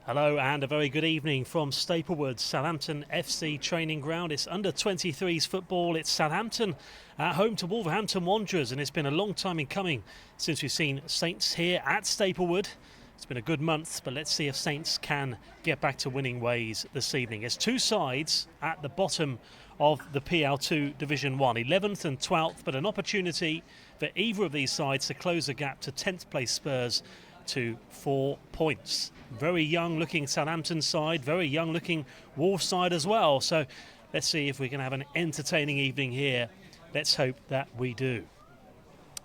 Hello and a very good evening from Staplewood, Southampton FC training ground. It's under 23s football. It's Southampton at home to Wolverhampton Wanderers, and it's been a long time in coming since we've seen Saints here at Staplewood. It's been a good month, but let's see if Saints can get back to winning ways this evening. It's two sides at the bottom of the PL2 Division 1, 11th and 12th, but an opportunity for either of these sides to close the gap to 10th place Spurs to 4 points. Very young looking Southampton side, very young looking Wolves side as well. So let's see if we can have an entertaining evening here. Let's hope that we do.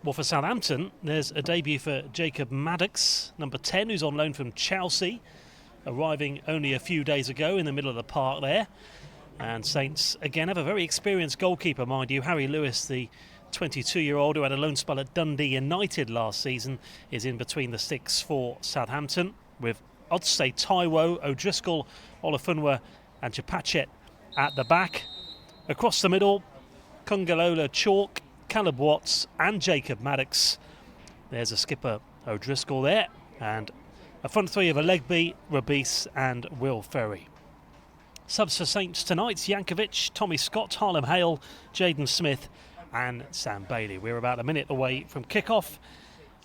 Well, for Southampton, there's a debut for Jacob Maddox, number 10, who's on loan from Chelsea, arriving only a few days ago in the middle of the park there. And Saints, again, have a very experienced goalkeeper, mind you. Harry Lewis, the 22-year-old who had a loan spell at Dundee United last season, is in between the sticks for Southampton, with Odsei Taiwo, O'Driscoll, Olafunwa and Chapachet at the back. Across the middle, Kungalola Chalk, Caleb Watts and Jacob Maddox. There's a skipper, O'Driscoll there, and a front three of Alegbe, Rabis and Will Ferry. Subs for Saints tonight: Jankovic, Tommy Scott, Harlem Hale, Jaden Smith and Sam Bailey. We're about a minute away from kickoff,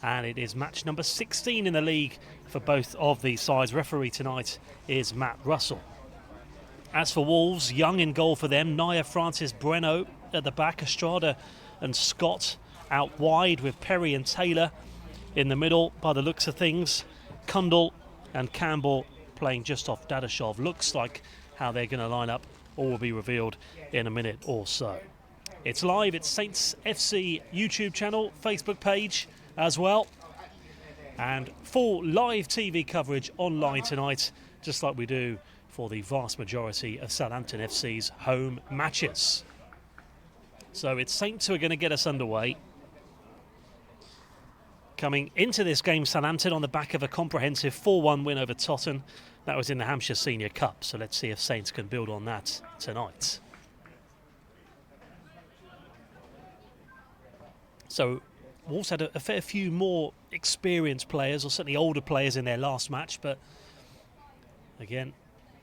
and it is match number 16 in the league for both of these sides. Referee tonight is Matt Russell. As for Wolves, young in goal for them: Naya Francis Breno at the back, Estrada and Scott out wide, with Perry and Taylor in the middle by the looks of things. Kundal and Campbell playing just off Dadashov. Looks like how they're going to line up all will be revealed in a minute or so. It's live, it's Saints FC YouTube channel, Facebook page as well, and full live TV coverage online tonight, just like we do for the vast majority of Southampton FC's home matches. So it's Saints who are going to get us underway. Coming into this game, Southampton on the back of a comprehensive 4-1 win over Tottenham. That was in the Hampshire Senior Cup, so let's see if Saints can build on that tonight. So Wolves had a fair few more experienced players, or certainly older players, in their last match, but again,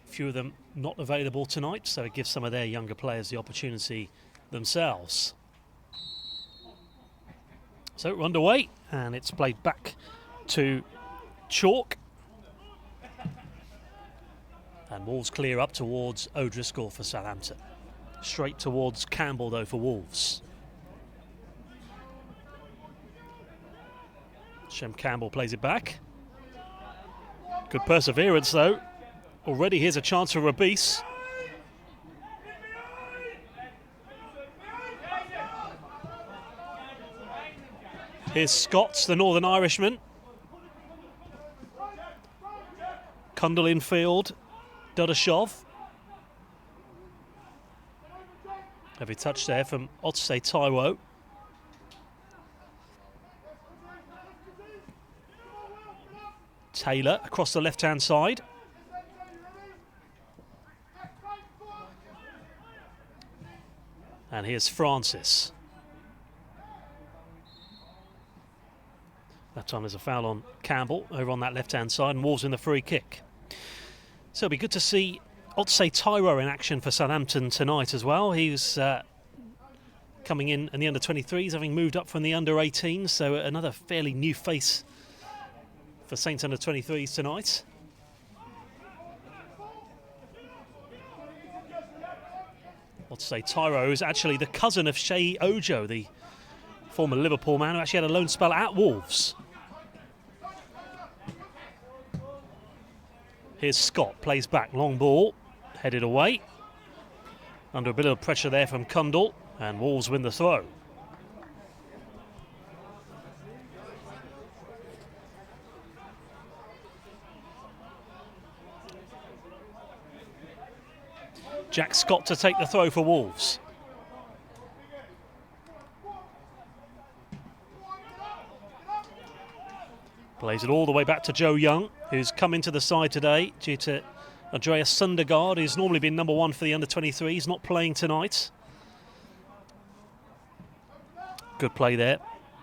a few of them not available tonight, so it gives some of their younger players the opportunity themselves. So we're underway, and it's played back to Chalk. And Wolves clear up towards O'Driscoll for Southampton. Straight towards Campbell, though, for Wolves. Shem Campbell plays it back. Good perseverance, though. Already here's a chance for Rabis. Here's Scott, the Northern Irishman. Kundal in field. Dadashov. Heavy touch there from Odsei Taiwo. Taylor across the left-hand side. And here's Francis. That time there's a foul on Campbell over on that left-hand side, and Wolves in the free kick. So it'll be good to see Odsei Taiwo in action for Southampton tonight as well. He was coming in the under-23s, having moved up from the under-18s, so another fairly new face for Saints under-23s tonight. Odsei Taiwo is actually the cousin of Shea Ojo, the former Liverpool man who actually had a loan spell at Wolves. Here's Scott, plays back, long ball, headed away. Under a bit of pressure there from Kundal, and Wolves win the throw. Jack Scott to take the throw for Wolves. Plays it all the way back to Joe Young, who's come into the side today due to Andreas Sundergaard, who's normally been number one for the under-23s, not playing tonight. Good play there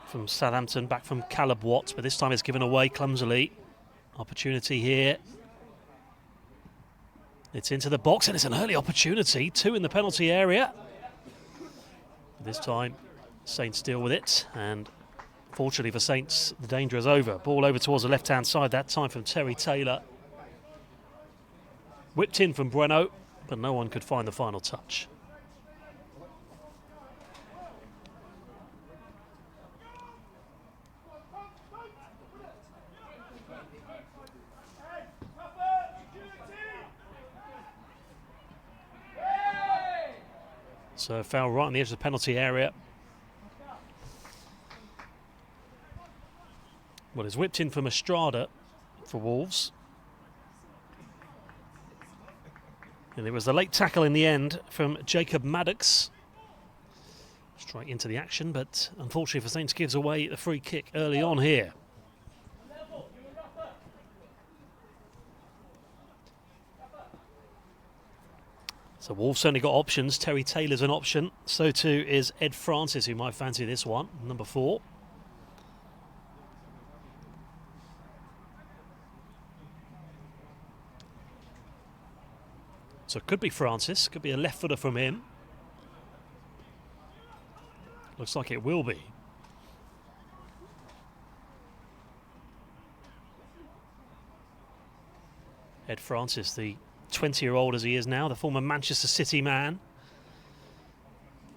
from Southampton, back from Caleb Watts, but this time it's given away clumsily. Opportunity here It's into the box and it's an early opportunity. 2 in the penalty area. This time, Saints deal with it, and fortunately for Saints, the danger is over. Ball over towards the left-hand side, that time from Terry Taylor. Whipped in from Bueno, but no one could find the final touch. So foul right on the edge of the penalty area. Well, it's whipped in from Estrada for Wolves. And it was the late tackle in the end from Jacob Maddox. Straight into the action, but unfortunately for Saints gives away the free kick early on here. So Wolves certainly got options. Terry Taylor's an option. So too is Ed Francis, who might fancy this one, number 4. So it could be Francis, could be a left footer from him. Looks like it will be. Ed Francis, the 20-year-old as he is now, the former Manchester City man.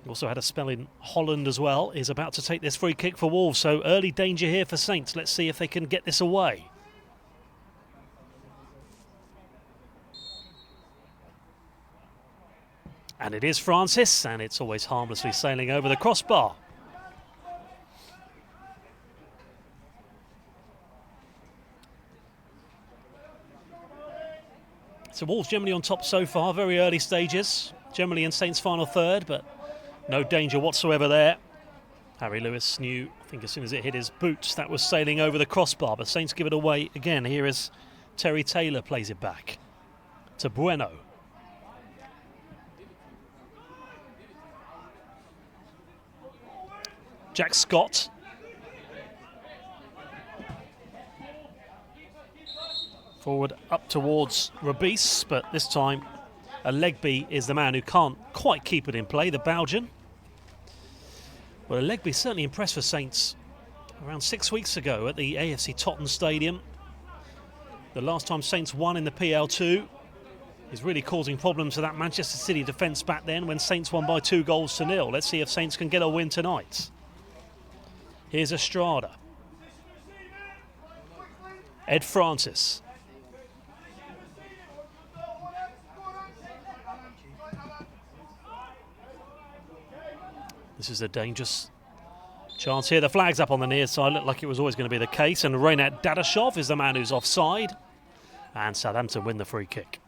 Also had a spell in Holland as well, is about to take this free kick for Wolves. So early danger here for Saints. Let's see if they can get this away. And it is Francis, and it's always harmlessly sailing over the crossbar. So Wolves generally on top so far, very early stages. Generally in Saints' final third, but no danger whatsoever there. Harry Lewis knew, I think as soon as it hit his boots, that was sailing over the crossbar. But Saints give it away again. Here is Terry Taylor, plays it back to Bueno. Jack Scott. Forward up towards Rabis, but this time Legby is the man who can't quite keep it in play, the Belgian. Well, Legby certainly impressed for Saints around 6 weeks ago at the AFC Tottenham Stadium. The last time Saints won in the PL2. He's really causing problems to that Manchester City defence back then when Saints won by 2-0. Let's see if Saints can get a win tonight. Here's Estrada. Ed Francis. This is a dangerous chance here. The flag's up on the near side. Looked like it was always going to be the case. And Reynat Dadashov is the man who's offside. And Southampton win the free kick.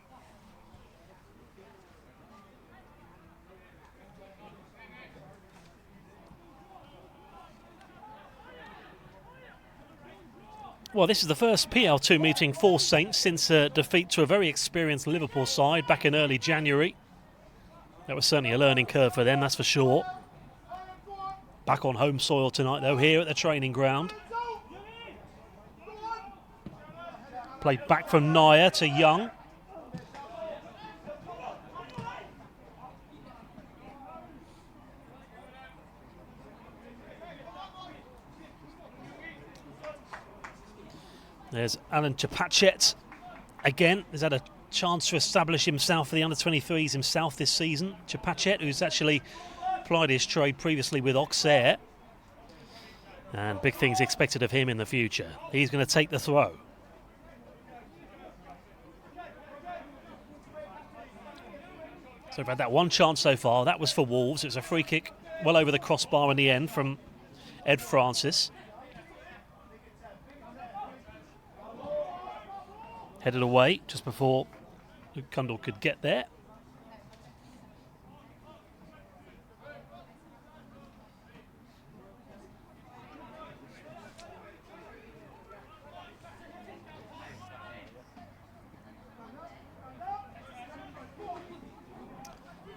Well, this is the first PL2 meeting for Saints since a defeat to a very experienced Liverpool side back in early January. That was certainly a learning curve for them, that's for sure. Back on home soil tonight, though, here at the training ground. Played back from Naya to Young. There's Alan Chapachet. Again, he's had a chance to establish himself for the under-23s himself this season. Chapachet, who's actually plied his trade previously with Auxerre. And big things expected of him in the future. He's going to take the throw. So we've had that one chance so far. That was for Wolves. It was a free kick well over the crossbar in the end from Ed Francis. Headed away just before Luke Cundall could get there.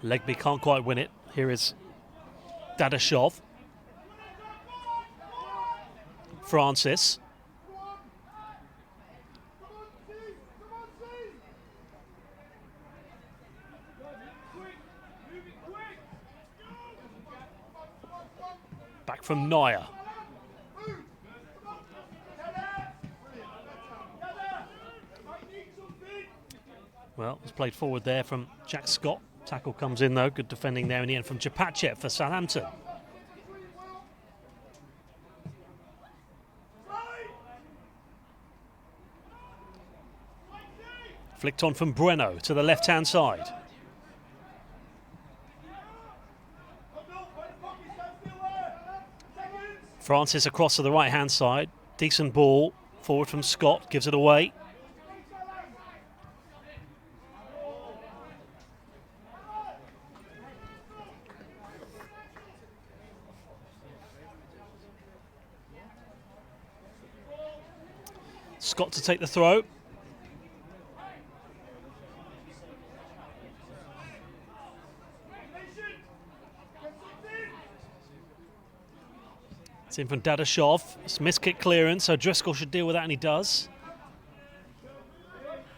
Legby can't quite win it. Here is Dadashov. Francis. from Neuer. Well, it's played forward there from Jack Scott. Tackle comes in though. Good defending there in the end from Chapachet for Southampton. Flicked on from Breno to the left-hand side. Francis across to the right-hand side. Decent ball. Forward from Scott. Gives it away. Scott to take the throw. It's in from Dadashov. It's missed kick clearance, so Driscoll should deal with that, and he does.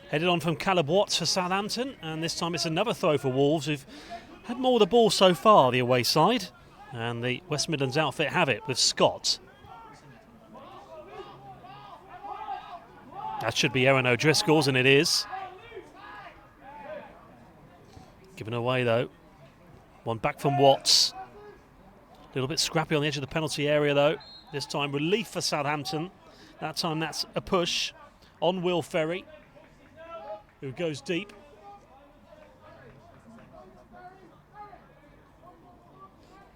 Headed on from Caleb Watts for Southampton, and this time it's another throw for Wolves, who've had more of the ball so far, the away side. And the West Midlands outfit have it with Scott. That should be Aaron O'Driscoll's, and it is. Given away, though. One back from Watts. A little bit scrappy on the edge of the penalty area, though. This time, relief for Southampton. That time, that's a push on Will Ferry, who goes deep.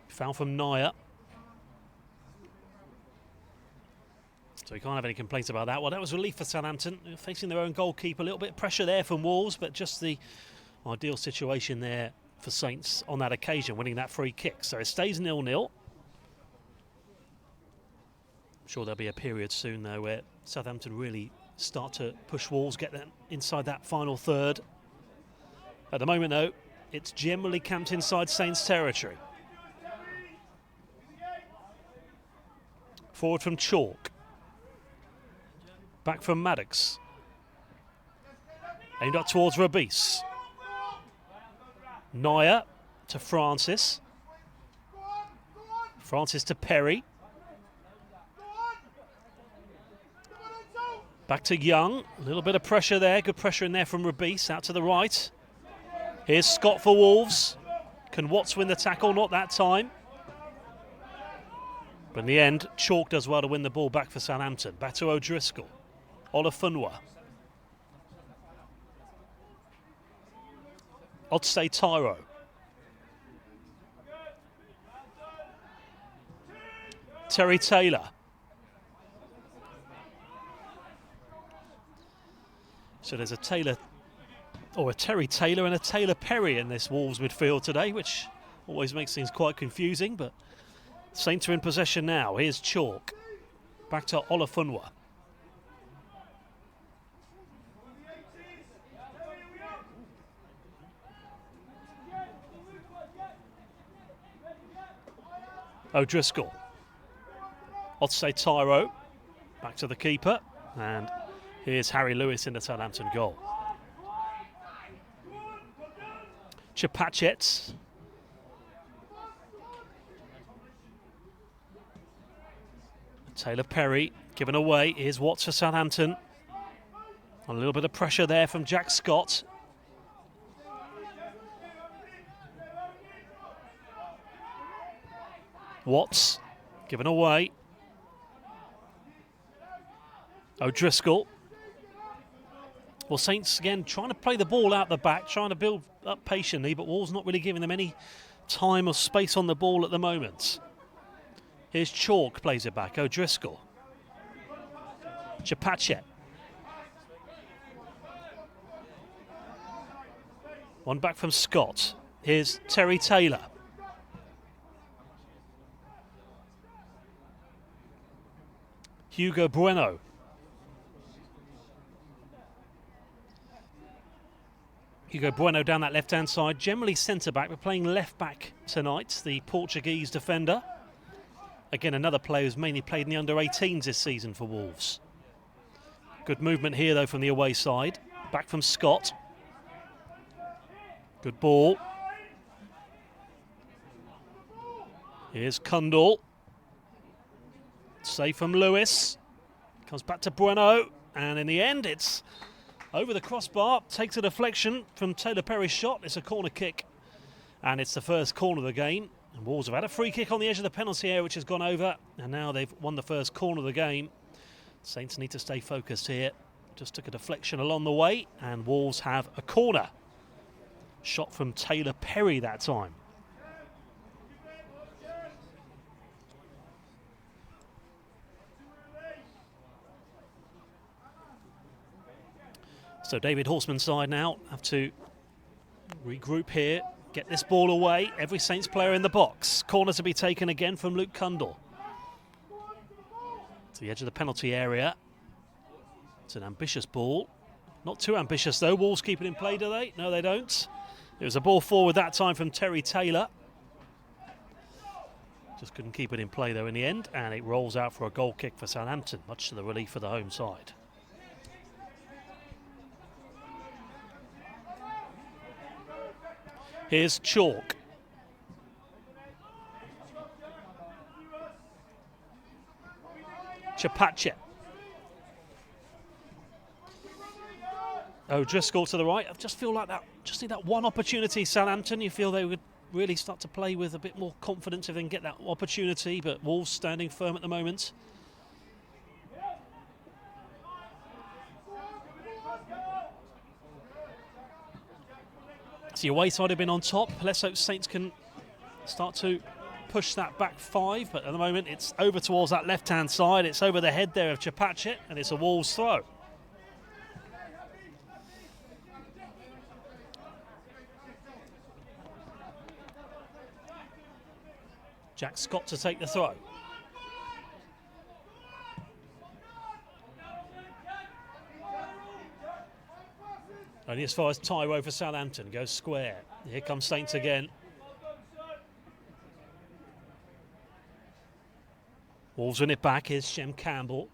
Foul from Neuer. So we can't have any complaints about that. Well, that was relief for Southampton, facing their own goalkeeper. A little bit of pressure there from Wolves, but just the ideal situation there for Saints on that occasion, winning that free kick. So it stays 0-0. I'm sure there'll be a period soon, though, where Southampton really start to push Wolves, get them inside that final third. At the moment, though, it's generally camped inside Saints territory. Forward from Chalk. Back from Maddox. Aimed up towards Rabis. Neuer to Francis. Francis to Perry. Back to Young. A little bit of pressure there. Good pressure in there from Rabis. Out to the right. Here's Scott for Wolves. Can Watts win the tackle? Not that time. But in the end, Chalk does well to win the ball back for Southampton. Back to O'Driscoll. Olafunwa. Odsay Tyro. Terry Taylor. So there's a Taylor, or a Terry Taylor and a Taylor Perry in this Wolves midfield today, which always makes things quite confusing, but Saints are in possession now. Here's Chalk. Back to Olafunwa. O'Driscoll. Odsay Tyro. Back to the keeper. And here's Harry Lewis in the Southampton goal. Chapachet. Taylor Perry given away. Here's Watts for Southampton. A little bit of pressure there from Jack Scott. Watts given away. O'Driscoll. Well, Saints again trying to play the ball out the back, trying to build up patiently, but Wolves not really giving them any time or space on the ball at the moment. Here's Chalk, plays it back. O'Driscoll. Chapachet. One back from Scott. Here's Terry Taylor. Hugo Bueno. Hugo Bueno down that left-hand side, generally centre-back, but playing left-back tonight, the Portuguese defender. Again, another player who's mainly played in the under-18s this season for Wolves. Good movement here, though, from the away side. Back from Scott. Good ball. Here's Kundal. Save from Lewis. Comes back to Bueno. And in the end, it's over the crossbar. Takes a deflection from Taylor Perry's shot. It's a corner kick. And it's the first corner of the game. And Wolves have had a free kick on the edge of the penalty area, which has gone over. And now they've won the first corner of the game. Saints need to stay focused here. Just took a deflection along the way. And Wolves have a corner. Shot from Taylor Perry that time. So David Horseman's side now have to regroup here, get this ball away. Every Saints player in the box. Corner to be taken again from Luke Cundall. To the edge of the penalty area. It's an ambitious ball. Not too ambitious though. Wolves keep it in play, do they? No, they don't. It was a ball forward that time from Terry Taylor. Just couldn't keep it in play though in the end, and it rolls out for a goal kick for Southampton, much to the relief of the home side. Here's Chalk. Chapachet. O'Driscoll to the right. I just feel like that. Just need that one opportunity, Southampton. You feel they would really start to play with a bit more confidence if they can get that opportunity, but Wolves standing firm at the moment. So your away side have been on top. Let's hope Saints can start to push that back 5, but at the moment it's over towards that left-hand side. It's over the head there of Chapachet, and it's a Wolves throw. Jack Scott to take the throw. Only as far as Tyrone for Southampton. Goes square. Here comes Saints again. Wolves win it back. Here's Shem Campbell.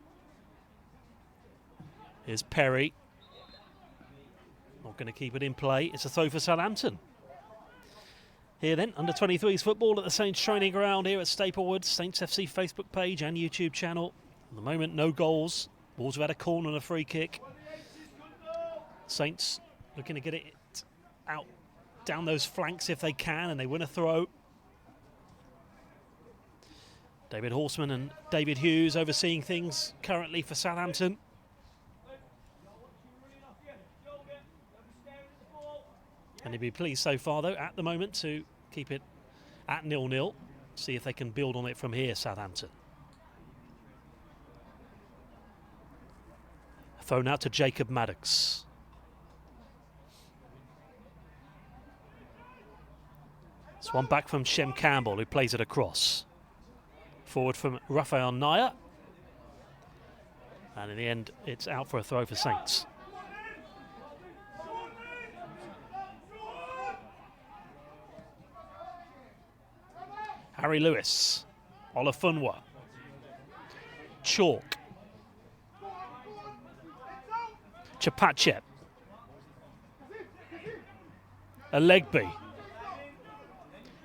Here's Perry. Not going to keep it in play. It's a throw for Southampton. Here then, under-23s football at the Saints training ground here at Staplewood. Saints FC Facebook page and YouTube channel. At the moment, no goals. Wolves have had a corner and a free kick. Saints looking to get it out down those flanks if they can, and they win a throw. David Horseman and David Hughes overseeing things currently for Southampton. And he'd be pleased so far, though, at the moment, to keep it at 0-0. See if they can build on it from here, Southampton. Thrown out to Jacob Maddox. It's one back from Shem Campbell, who plays it across. Forward from Rafael Naya. And in the end, it's out for a throw for Saints. Harry Lewis, Olafunwa, Chalk, Chapachet, Alegbe.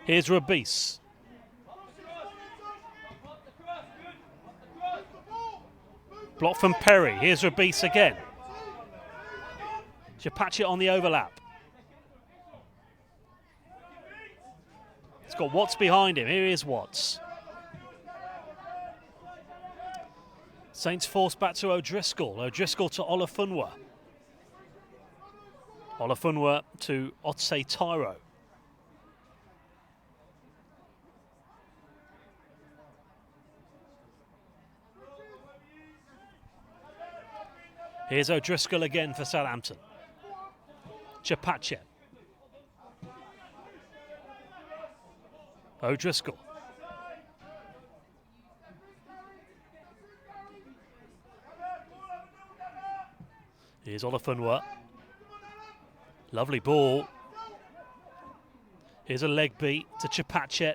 Here's Rabis. Block from Perry. Here's Rabis again. Chapachet on the overlap. He's got Watts behind him. Here is Watts. Saints forced back to O'Driscoll. O'Driscoll to Olafunwa. Olafunwa to Otse Tyro. Here's O'Driscoll again for Southampton. Chapachet. O'Driscoll. Here's Olafunwa. Lovely ball. Here's a leg beat to Chapachet.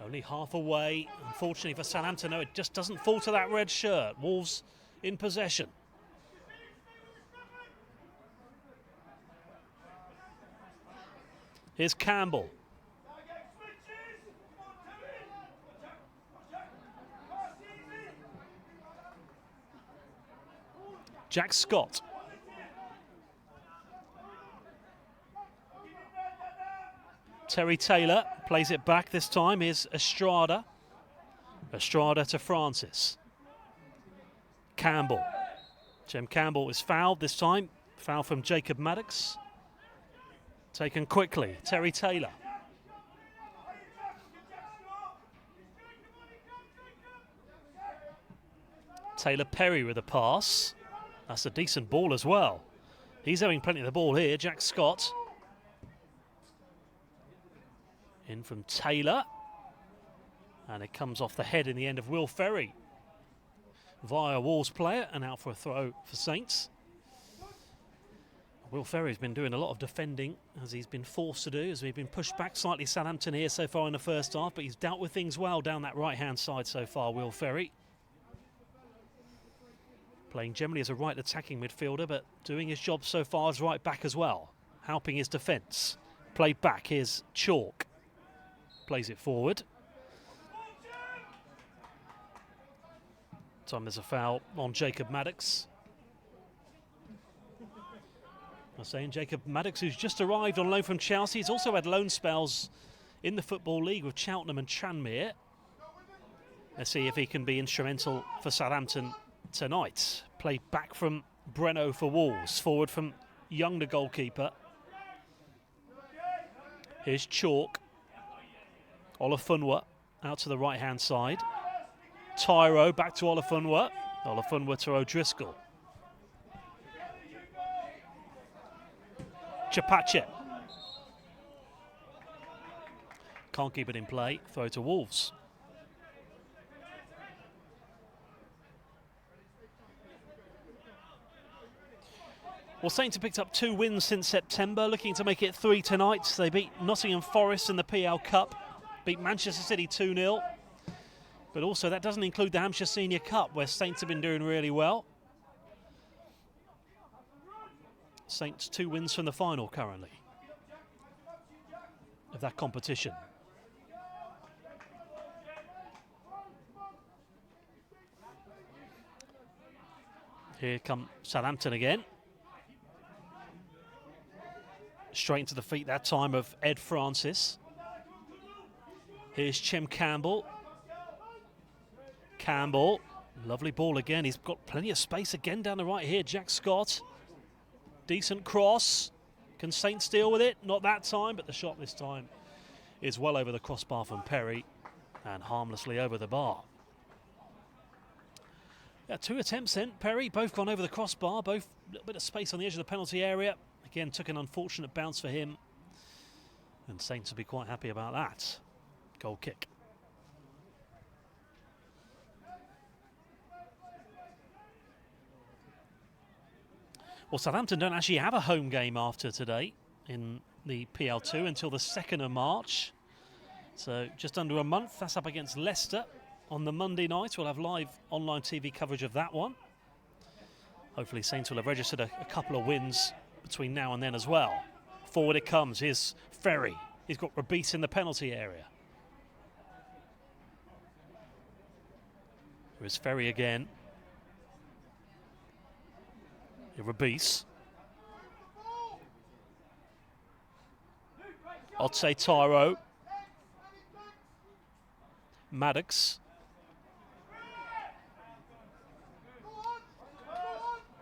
Only half away. Unfortunately for Southampton, no, it just doesn't fall to that red shirt. Wolves in possession. Here's Campbell. Jack Scott. Terry Taylor plays it back this time. Here's Estrada. Estrada to Francis. Campbell. Jem Campbell is fouled this time. Foul from Jacob Maddox. Taken quickly. Terry Taylor. Taylor Perry with a pass. That's a decent ball as well. He's having plenty of the ball here. Jack Scott. In from Taylor. And it comes off the head in the end of Will Ferry. Via Wolves player and out for a throw for Saints. Will Ferry's been doing a lot of defending as he's been forced to do, as we've been pushed back slightly Southampton here so far in the first half, but he's dealt with things well down that right-hand side so far, Will Ferry. Playing generally as a right attacking midfielder, but doing his job so far as right back as well, helping his defence. Played back, here's Chalk. Plays it forward. Time there's a foul on Jacob Maddox. I'm saying Jacob Maddox, who's just arrived on loan from Chelsea. He's also had loan spells in the Football League with Cheltenham and Tranmere. Let's see if he can be instrumental for Southampton tonight. Played back from Breno for Wolves. Forward from Young, the goalkeeper. Here's Chalk. Olafunwa out to the right-hand side. Tyro back to Olafunwa. Olafunwa to O'Driscoll. Chapache. Can't keep it in play. Throw to Wolves. Well, Saints have picked up 2 wins since September, looking to make it 3 tonight. They beat Nottingham Forest in the PL Cup, beat Manchester City 2-0. But also that doesn't include the Hampshire Senior Cup, where Saints have been doing really well. Saints 2 wins from the final currently of that competition. Here come Southampton again. Straight into the feet that time of Ed Francis. Here's Jem Campbell. Campbell, lovely ball again. He's got plenty of space again down the right here. Jack Scott. Decent cross. Can Saints deal with it? Not that time, but the shot this time is well over the crossbar from Perry and harmlessly over the bar. Yeah, 2 attempts then. Perry, both gone over the crossbar, both a little bit of space on the edge of the penalty area. Again, took an unfortunate bounce for him. And Saints will be quite happy about that. Goal kick. Well, Southampton don't actually have a home game after today in the PL2 until the 2nd of March. So just under a month. That's up against Leicester on the Monday night. We'll have live online TV coverage of that one. Hopefully Saints will have registered a couple of wins between now and then as well. Forward it comes. Here's Ferry. He's got Rabis in the penalty area. Here's Ferry again. Rabis. I'd say Tyro. Maddox.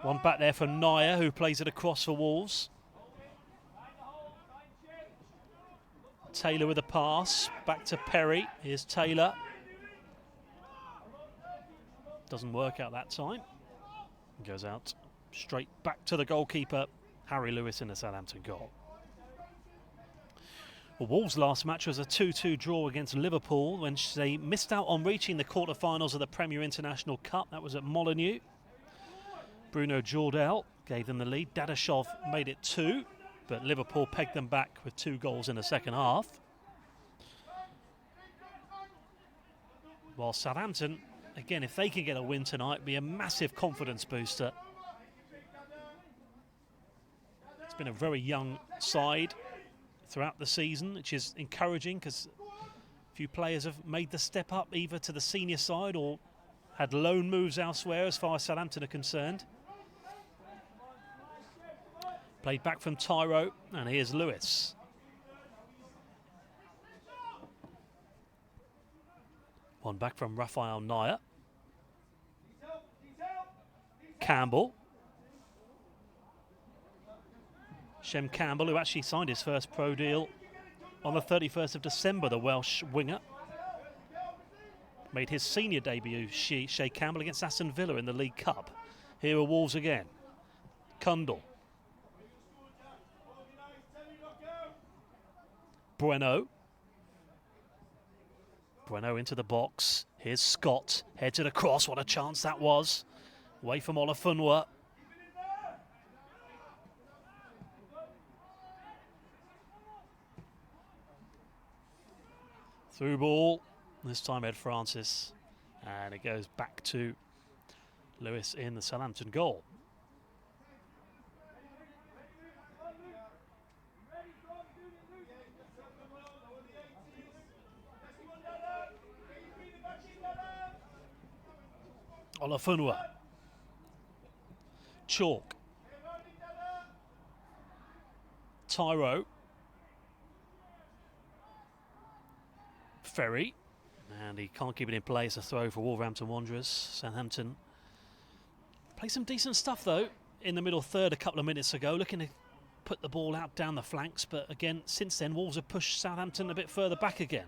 One back there for Naya, who plays it across for Wolves. Taylor with a pass. Back to Perry. Here's Taylor. Doesn't work out that time. Goes out straight back to the goalkeeper, Harry Lewis, in the Southampton goal. Well, Wolves' last match was a 2-2 draw against Liverpool when they missed out on reaching the quarter-finals of the Premier International Cup. That was at Molineux. Bruno Jordel gave them the lead. Dadashov made it 2, but Liverpool pegged them back with 2 goals in the second half. While Southampton, again, if they can get a win tonight, be a massive confidence booster. It's been a very young side throughout the season, which is encouraging because a few players have made the step up either to the senior side or had loan moves elsewhere as far as Southampton are concerned. Played back from Tyro, and here's Lewis. One back from Raphael Nair. Campbell. Shem Campbell, who actually signed his first pro deal on the 31st of December, the Welsh winger. Made his senior debut, Shea Campbell, against Aston Villa in the League Cup. Here are Wolves again. Cundall. Bueno. Bueno into the box. Here's Scott. Heads it across. What a chance that was. Away from Olafunwa. Through ball. This time Ed Francis. And it goes back to Lewis in the Southampton goal. Olafunwa. Chalk. Tyro. Ferry. And he can't keep it in play. It's a throw for Wolverhampton Wanderers. Southampton play some decent stuff though in the middle third a couple of minutes ago, looking to put the ball out down the flanks, but again since then Wolves have pushed Southampton a bit further back again.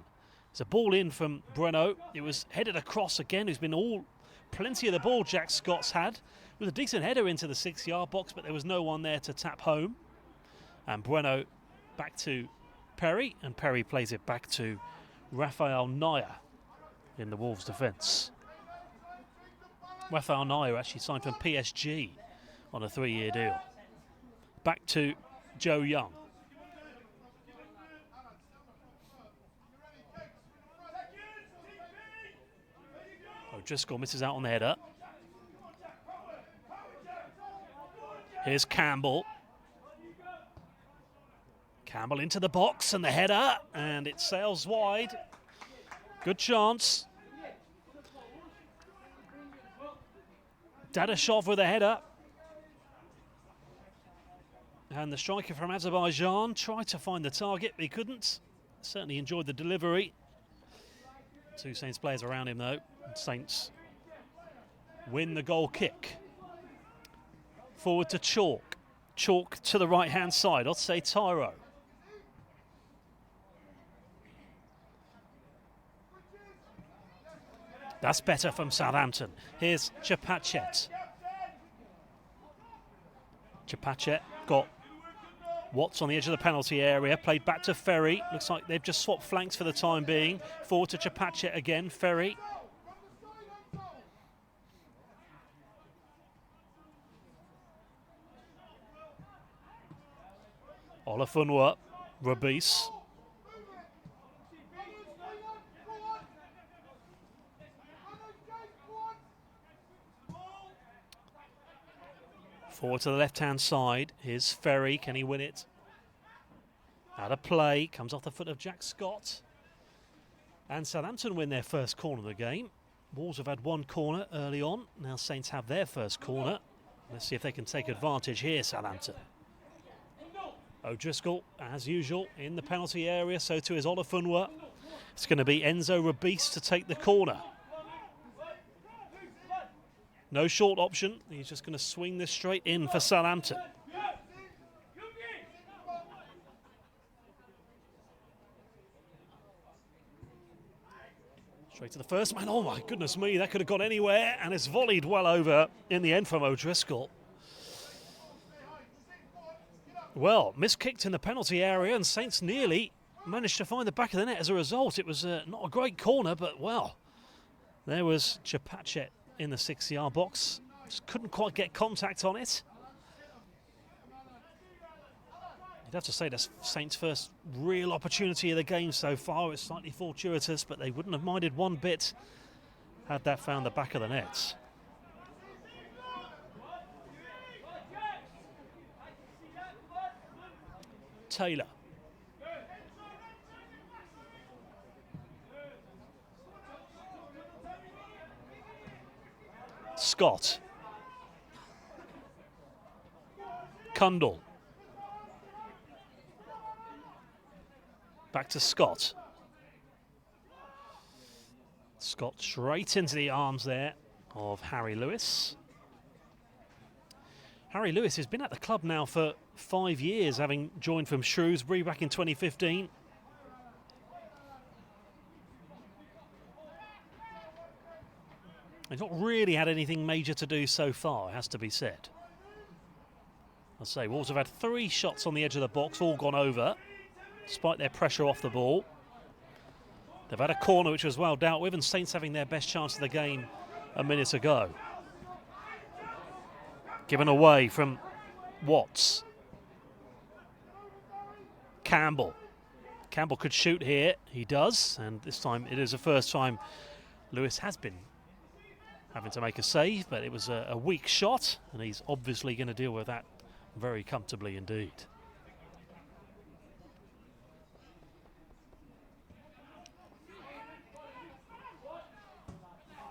It's a ball in from Bueno. It was headed across again. Who's been plenty of the ball Jack Scott's had, with a decent header into the 6-yard box, but there was no one there to tap home. And Bueno back to Perry, and Perry plays it back to Raphael Nair in the Wolves defence. Raphael Nair actually signed from PSG on a 3-year deal. Back to Joe Young. O'Driscoll misses out on the header. Here's Campbell. Campbell into the box and the header, and it sails wide. Good chance. Dadashov with a header. And the striker from Azerbaijan tried to find the target, but he couldn't. Certainly enjoyed the delivery. Two Saints players around him though. Saints win the goal kick. Forward to Chalk. Chalk to the right-hand side. I'll say Tyro. That's better from Southampton. Here's Chapachet. Chapachet got Watts on the edge of the penalty area. Played back to Ferry. Looks like they've just swapped flanks for the time being. Forward to Chapachet again. Ferry. Olafunwa. Rabis. Forward to the left-hand side. Here's Ferry. Can he win it? Out of play. Comes off the foot of Jack Scott. And Southampton win their first corner of the game. Wolves have had one corner early on. Now Saints have their first corner. Let's see if they can take advantage here, Southampton. O'Driscoll, as usual, in the penalty area. So too is Olafunwa. It's going to be Enzo Rabis to take the corner. No short option. He's just going to swing this straight in for Southampton. Straight to the first man. Oh my goodness me, that could have gone anywhere, and it's volleyed well over in the end from O'Driscoll. Well, miskicked in the penalty area, and Saints nearly managed to find the back of the net as a result. It was not a great corner, but well, there was Chapachet in the 6-yard box. Just couldn't quite get contact on it. You'd have to say that's Saints' first real opportunity of the game so far. It's slightly fortuitous, but they wouldn't have minded one bit had that found the back of the net. Taylor. Scott. Cundall. Back to Scott. Scott straight into the arms there of Harry Lewis. Harry Lewis has been at the club now for 5 years, having joined from Shrewsbury back in 2015. He's not really had anything major to do so far, it has to be said. I'll say Wolves have had 3 shots on the edge of the box, all gone over, despite their pressure off the ball. They've had a corner which was well dealt with, and Saints having their best chance of the game a minute ago. Given away from Watts. Campbell. Campbell could shoot here, he does, and this time it is the first time Lewis has been having to make a save, but it was a weak shot, and he's obviously going to deal with that very comfortably indeed.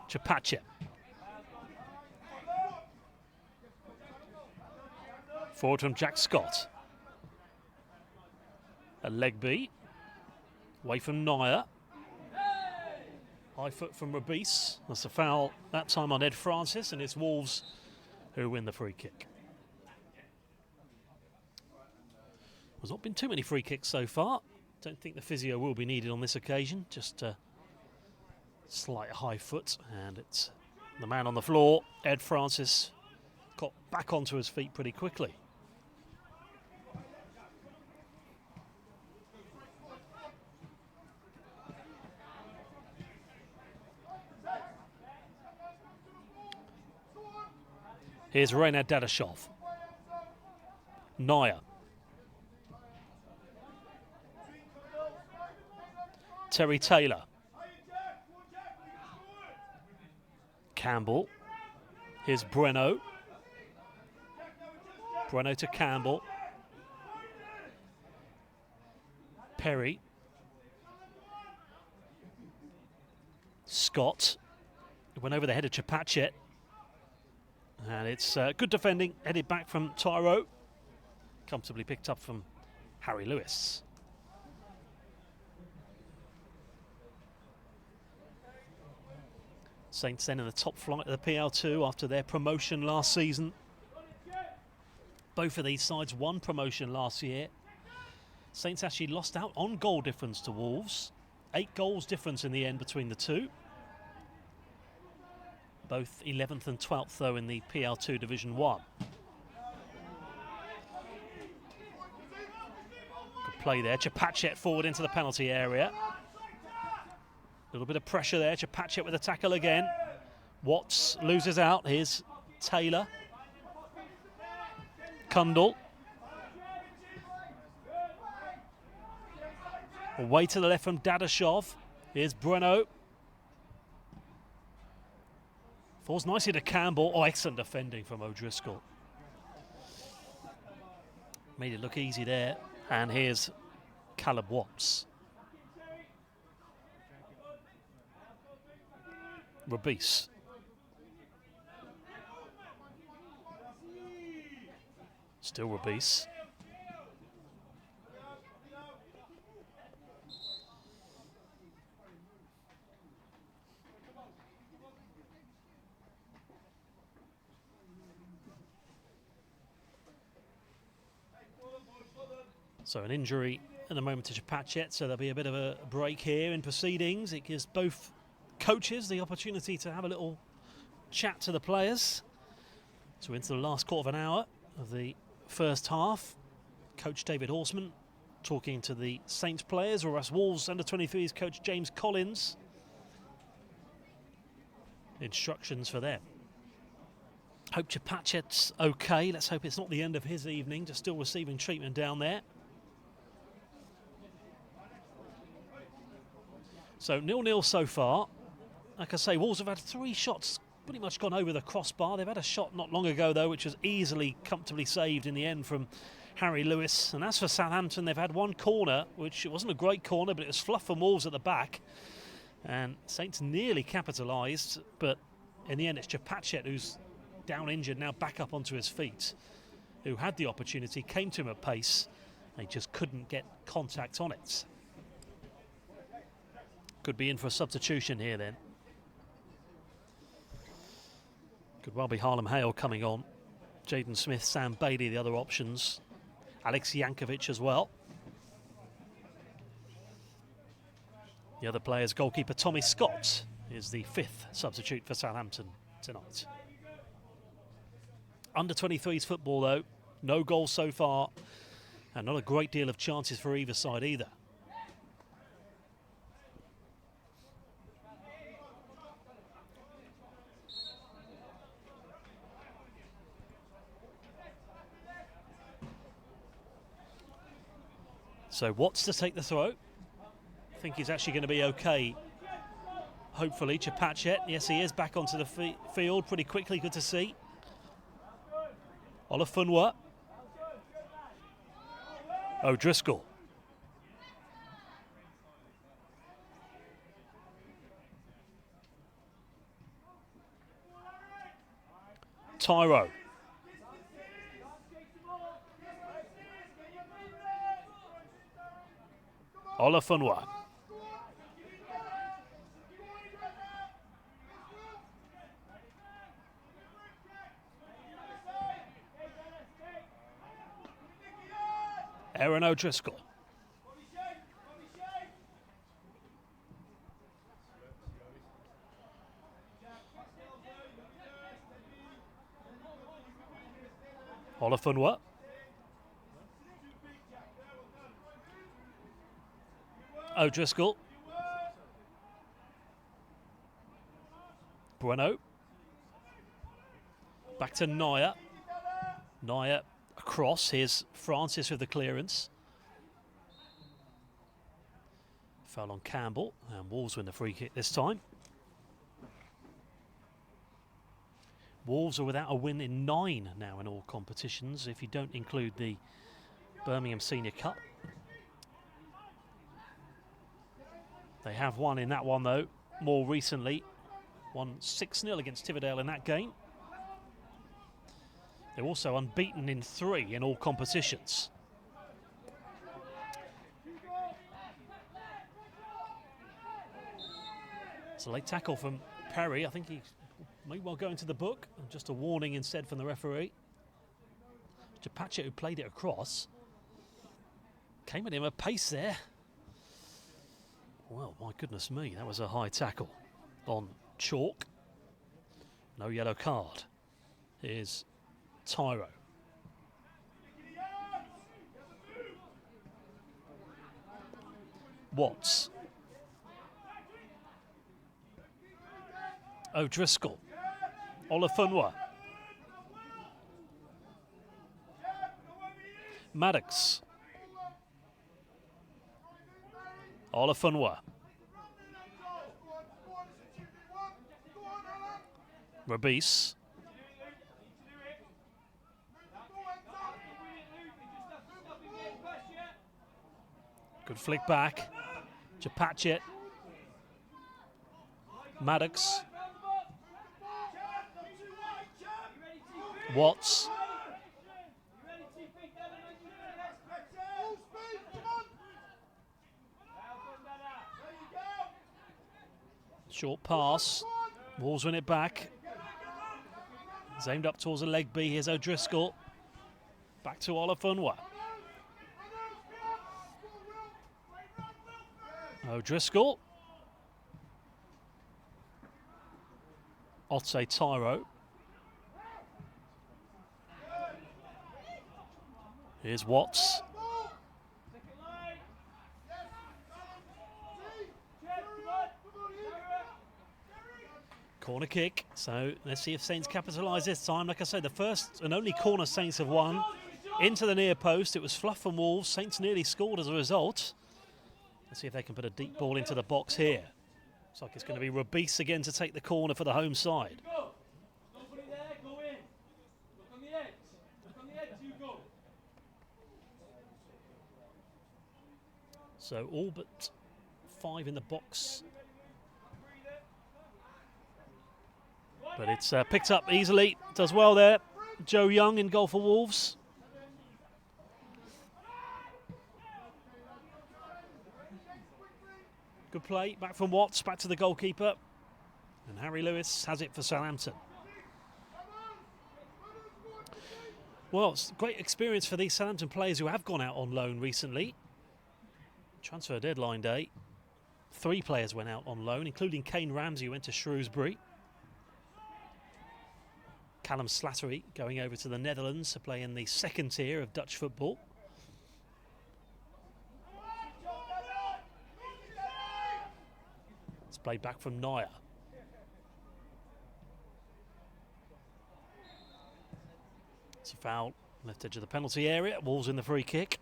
Chapache. Forward from Jack Scott. A leg beat. Away from Naya. High foot from Rabis. That's a foul that time on Ed Francis, and it's Wolves who win the free kick. There's not been too many free kicks so far. Don't think the physio will be needed on this occasion. Just a slight high foot, and it's the man on the floor. Ed Francis got back onto his feet pretty quickly. Here's Reynad Dadashov. Naya. Terry Taylor. Campbell. Here's Breno. Breno to Campbell. Perry. Scott. It went over the head of Chapachet. And it's good defending, headed back from Tyro. Comfortably picked up from Harry Lewis. Saints then in the top flight of the PL2 after their promotion last season. Both of these sides won promotion last year. Saints actually lost out on goal difference to Wolves. 8 goals difference in the end between the two. Both 11th and 12th, though, in the PL2 Division 1. Good play there. Chapachet forward into the penalty area. A little bit of pressure there. Chapachet with a tackle again. Watts loses out. Here's Taylor. Kundal. Away to the left from Dadashov. Here's Breno. Falls nicely to Campbell. Oh, excellent defending from O'Driscoll. Made it look easy there. And here's Caleb Watts. Rabis. Still Rabis. So an injury at the moment to Chapachet, so there'll be a bit of a break here in proceedings. It gives both coaches the opportunity to have a little chat to the players. So into the last quarter of an hour of the first half. Coach David Horseman talking to the Saints players, or us Wolves under-23s coach James Collins. Instructions for them. Hope Chapachet's okay. Let's hope it's not the end of his evening, just still receiving treatment down there. So 0-0 so far. Like I say, Wolves have had 3 shots pretty much gone over the crossbar. They've had a shot not long ago, though, which was easily, comfortably saved in the end from Harry Lewis. And as for Southampton, they've had 1 corner, which it wasn't a great corner, but it was fluff from Wolves at the back. And Saints nearly capitalised, but in the end it's Chapachet who's down injured, now back up onto his feet, who had the opportunity, came to him at pace, and he just couldn't get contact on it. Could be in for a substitution here then. Could well be Harlem Hale coming on. Jaden Smith, Sam Bailey, the other options. Alex Yankovic as well. The other players, goalkeeper Tommy Scott is the 5th substitute for Southampton tonight. Under 23s football though, no goals so far, and not a great deal of chances for either side either. So Watts to take the throw. I think he's actually going to be okay. Hopefully, Chapachet, yes he is, back onto the field pretty quickly, good to see. Olafunwa. O'Driscoll. Tyro. Olafunwa. Aaron O'Driscoll. Olafunwa. O'Driscoll. Bueno. Back to Neuer. Neuer across. Here's Francis with the clearance. Foul on Campbell, and Wolves win the free kick this time. Wolves are without a win in 9 now in all competitions, if you don't include the Birmingham Senior Cup. They have won in that one though, more recently. Won 6-0 against Tividale in that game. They're also unbeaten in 3 in all competitions. It's a late tackle from Perry. I think he may well go into the book. Just a warning instead from the referee. Chapachet, who played it across, came at him a pace there. Well, my goodness me, that was a high tackle on Chalk. No yellow card. Here's Tyro. Watts. O'Driscoll. Olafunwa. Maddox. Olafunwa. Rabis. Good flick back. Chapachet. Maddox. Watts. Short pass. Wolves win it back. It's aimed up towards the leg B. Here's O'Driscoll. Back to Olafunwa. O'Driscoll. Otse Tyro. Here's Watts. Corner kick, so let's see if Saints capitalise this time. Like I say, the first and only corner Saints have won. Into the near post, it was fluff from Wolves. Saints nearly scored as a result. Let's see if they can put a deep ball into the box here. Looks like it's going to be Rabis again to take the corner for the home side. So all but 5 in the box. But it's picked up easily. Does well there. Joe Young in goal for Wolves. Good play, back from Watts, back to the goalkeeper. And Harry Lewis has it for Southampton. Well, it's a great experience for these Southampton players who have gone out on loan recently. Transfer deadline day. 3 players went out on loan, including Kane Ramsey, who went to Shrewsbury. Callum Slattery going over to the Netherlands to play in the second tier of Dutch football. It's played back from Neuer. It's a foul, left edge of the penalty area. Wolves in the free kick.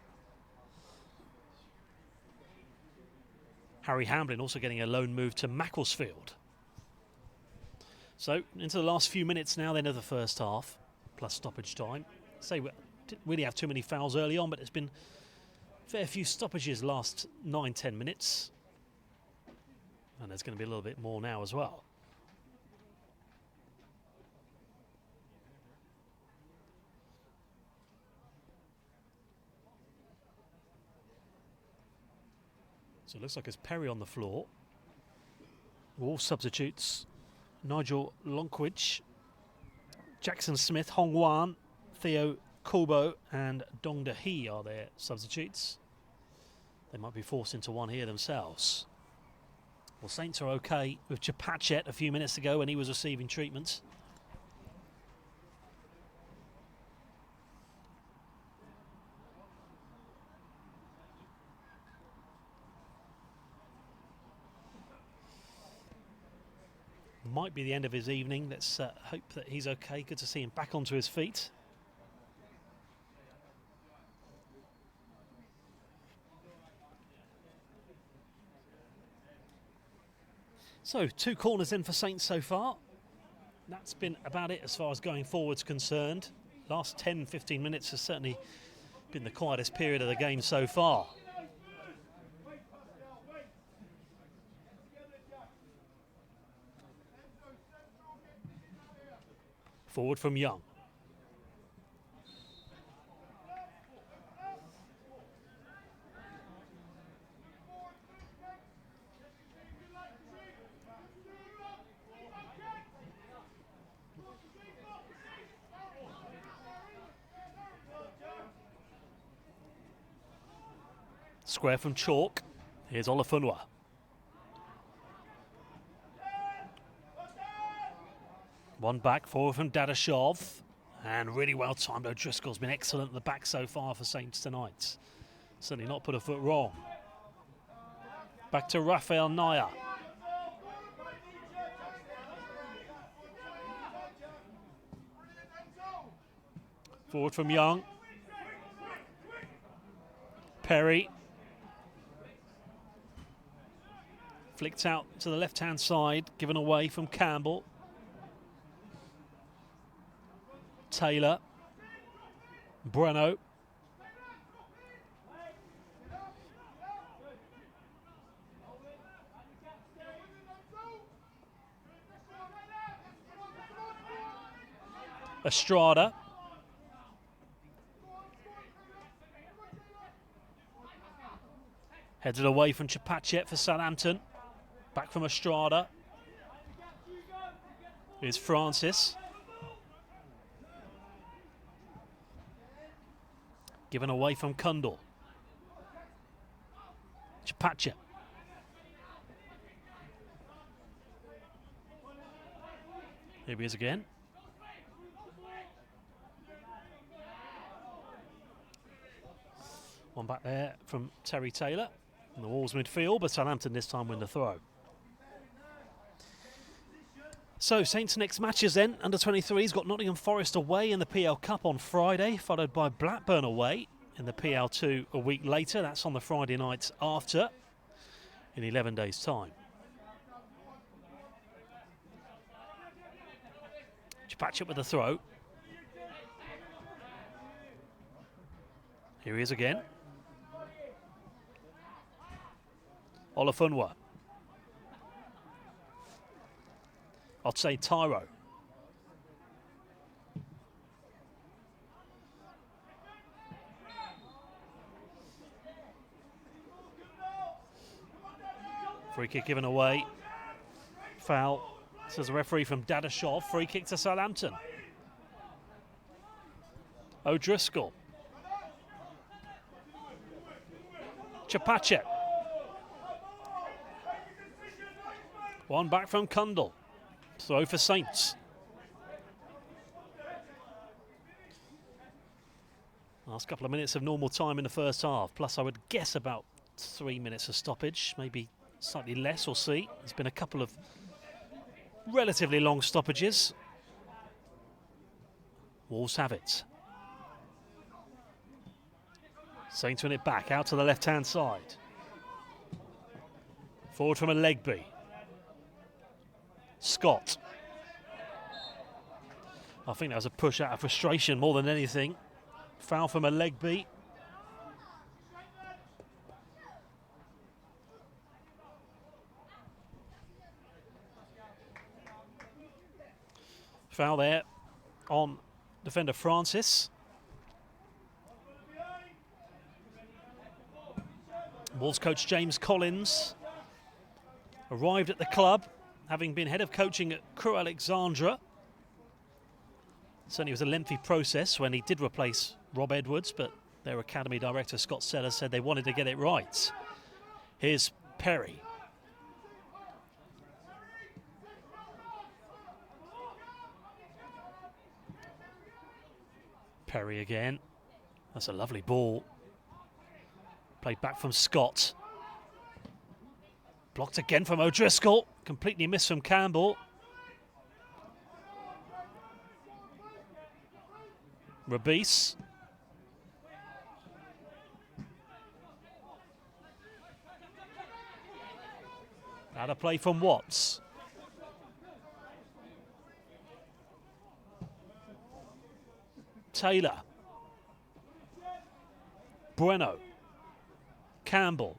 Harry Hamblin also getting a loan move to Macclesfield. So, into the last few minutes now then of the first half, plus stoppage time. Say we didn't really have too many fouls early on, but it's been a fair few stoppages last 9-10 minutes. And there's going to be a little bit more now as well. So it looks like it's Perry on the floor. All substitutes. Nigel Lonkwich, Jackson Smith, Hong Wan, Theo Kubo and Dong De Hee are their substitutes. They might be forced into one here themselves. Well, Saints are okay with Chapachet a few minutes ago when he was receiving treatment. Might be the end of his evening. Let's hope that he's okay. Good to see him back onto his feet. So 2 corners in for Saints so far. That's been about it as far as going forward's concerned. Last 10-15 minutes has certainly been the quietest period of the game so far. Forward from Young. Square from Chalk. Here's Olafunwa. One back, forward from Dadashov. And really well timed. O'Driscoll's been excellent at the back so far for Saints tonight. Certainly not put a foot wrong. Back to Rafael Neuer. Forward from Young. Perry. Flicked out to the left-hand side, given away from Campbell. Taylor. Breno. Estrada. Headed away from Chapachet for Southampton. Back from Estrada. Here's Francis. Given away from Kundal. Chapachet. Here he is again. One back there from Terry Taylor in the Wolves midfield, but Southampton this time win the throw. So Saints' next matches then, under 23s, got Nottingham Forest away in the PL Cup on Friday, followed by Blackburn away in the PL2 a week later. That's on the Friday night after, in 11 days' time. Chapachet with the throw. Here he is again. Olafunwa. I'd say Tyro. Free kick given away. Foul, says the referee from Dadashov. Free kick to Southampton. O'Driscoll. Chapachet. One back from Kundal. Throw for Saints. Last couple of minutes of normal time in the first half, plus I would guess about 3 minutes of stoppage, maybe slightly less, we'll see. There's been a couple of relatively long stoppages. Wolves have it. Saints win it back, out to the left-hand side. Forward from a Legby. Scott. I think that was a push out of frustration more than anything. Foul from a Legby. Foul there on defender Francis. Wolves coach James Collins arrived at the club, having been head of coaching at Crewe Alexandra. Certainly it was a lengthy process when he did replace Rob Edwards, but their academy director Scott Sellers said they wanted to get it right. Here's Perry. Perry again. That's a lovely ball. Played back from Scott. Blocked again from O'Driscoll. Completely missed from Campbell. Rabis. Out of play from Watts. Taylor. Bueno. Campbell.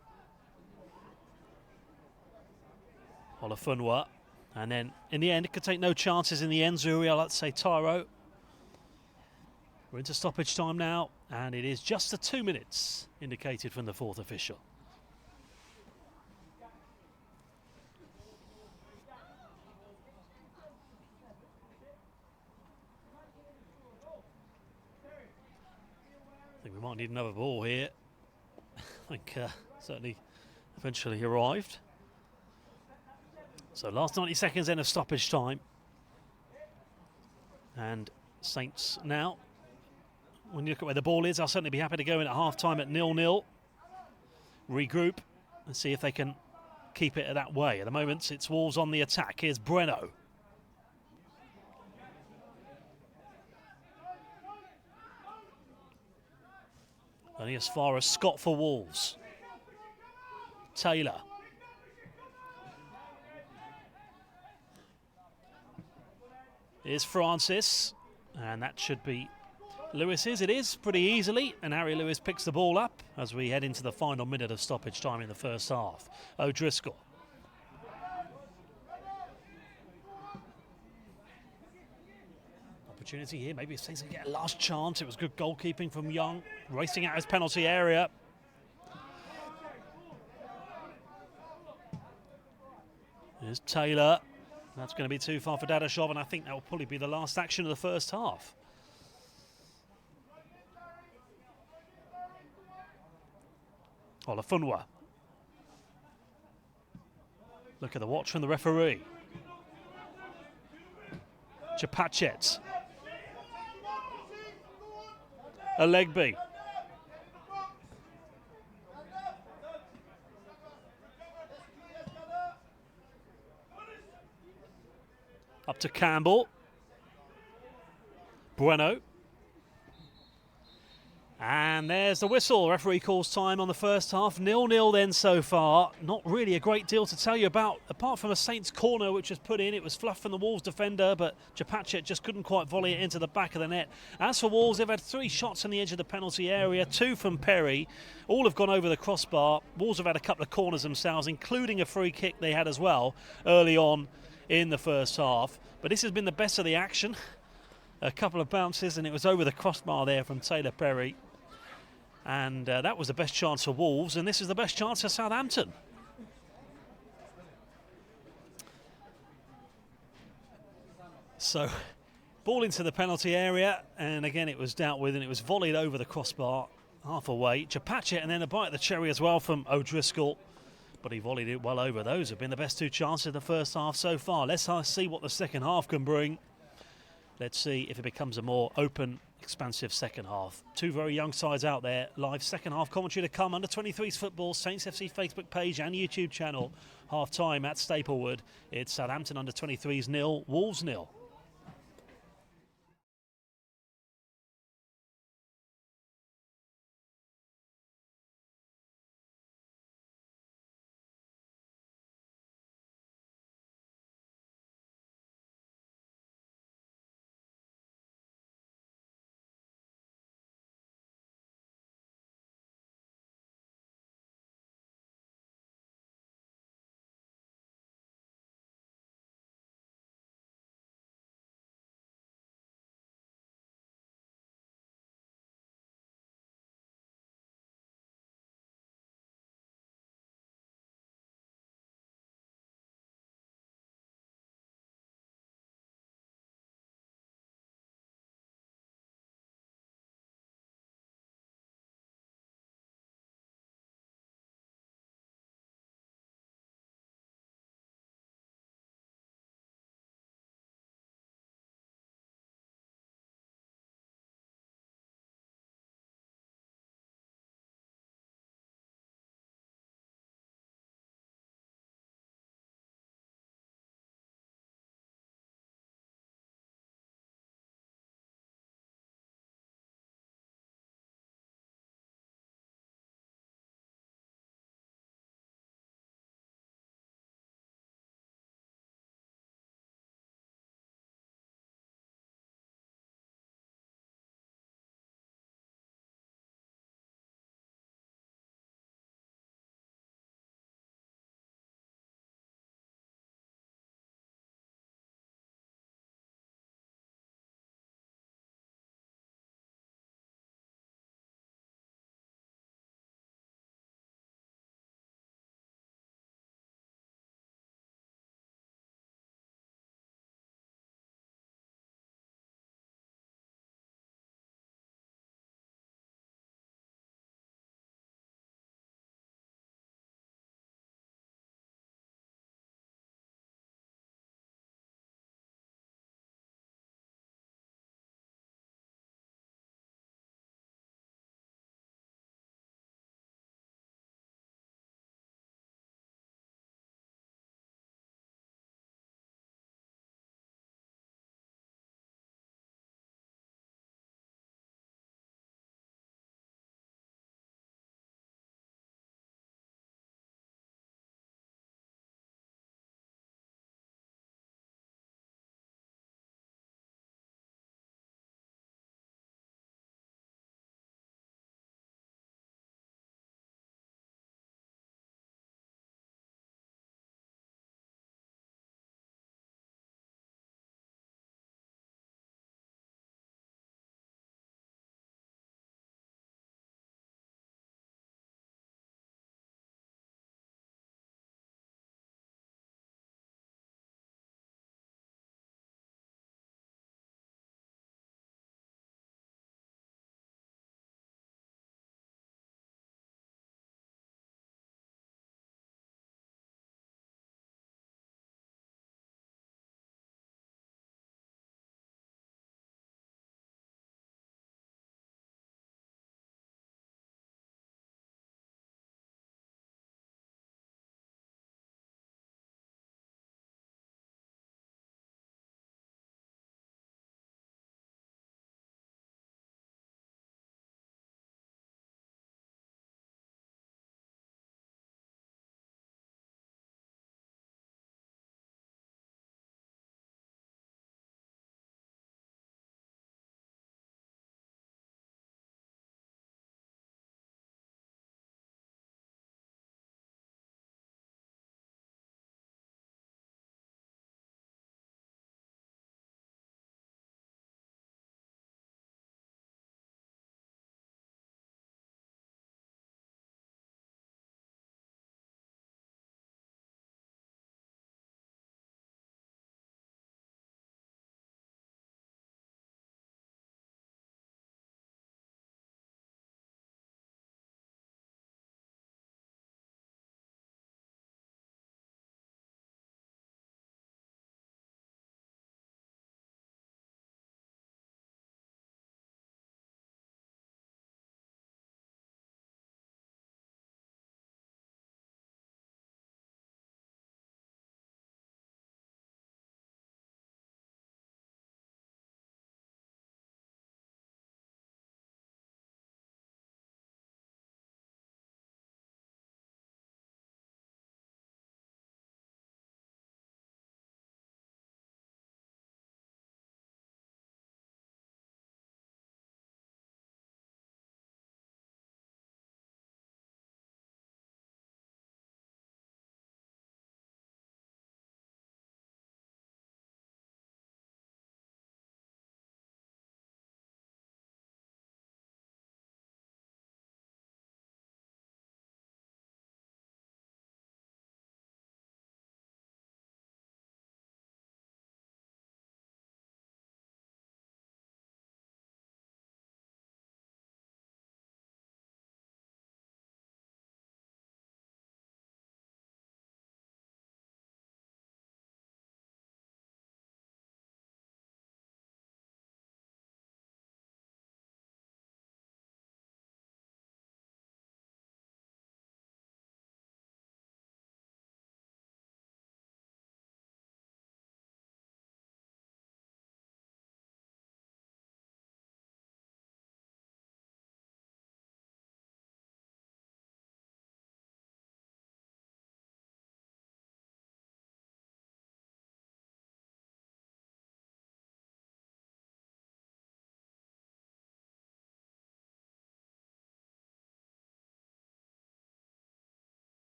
Olafunwa. And then in the end, it could take no chances in the end. Zuriel, let's say Tyro. We're into stoppage time now, and it is just the 2 minutes indicated from the fourth official. I think we might need another ball here. I think certainly eventually arrived. So last 90 seconds then of stoppage time. And Saints now, when you look at where the ball is, I'll certainly be happy to go in at half-time at 0-0. Regroup and see if they can keep it that way. At the moment, it's Wolves on the attack. Here's Breno. Only as far as Scott for Wolves. Taylor. Here's Francis, and that should be Lewis's. It is pretty easily, and Harry Lewis picks the ball up as we head into the final minute of stoppage time in the first half. O'Driscoll. Opportunity here, maybe if Saints can get a last chance. It was good goalkeeping from Young, racing out his penalty area. Here's Taylor. That's going to be too far for Dadashov, and I think that will probably be the last action of the first half. Olafunwa. Look at the watch from the referee. Chapachet. Alegby. Up to Campbell. Bueno. And there's the whistle. Referee calls time on the first half. 0-0 then so far. Not really a great deal to tell you about, apart from a Saints corner which was put in. It was fluffed from the Wolves defender, but Chapachet just couldn't quite volley it into the back of the net. As for Wolves, they've had 3 shots on the edge of the penalty area, 2 from Perry. All have gone over the crossbar. Wolves have had a couple of corners themselves, including a free kick they had as well early on in the first half. But this has been the best of the action. A couple of bounces, and it was over the crossbar there from Taylor Perry. And that was the best chance for Wolves, and this is the best chance for Southampton. So, ball into the penalty area, and again it was dealt with, and it was volleyed over the crossbar, half away. Chapachet, and then a bite of the cherry as well from O'Driscoll, but he volleyed it well over. Those have been the best two chances of the first half so far. Let's see what the second half can bring. Let's see if it becomes a more open, expansive second half. Two very young sides out there. Live second half commentary to come. Under 23s football, Saints FC Facebook page and YouTube channel. Half time at Staplewood. It's Southampton under 23s 0, Wolves 0.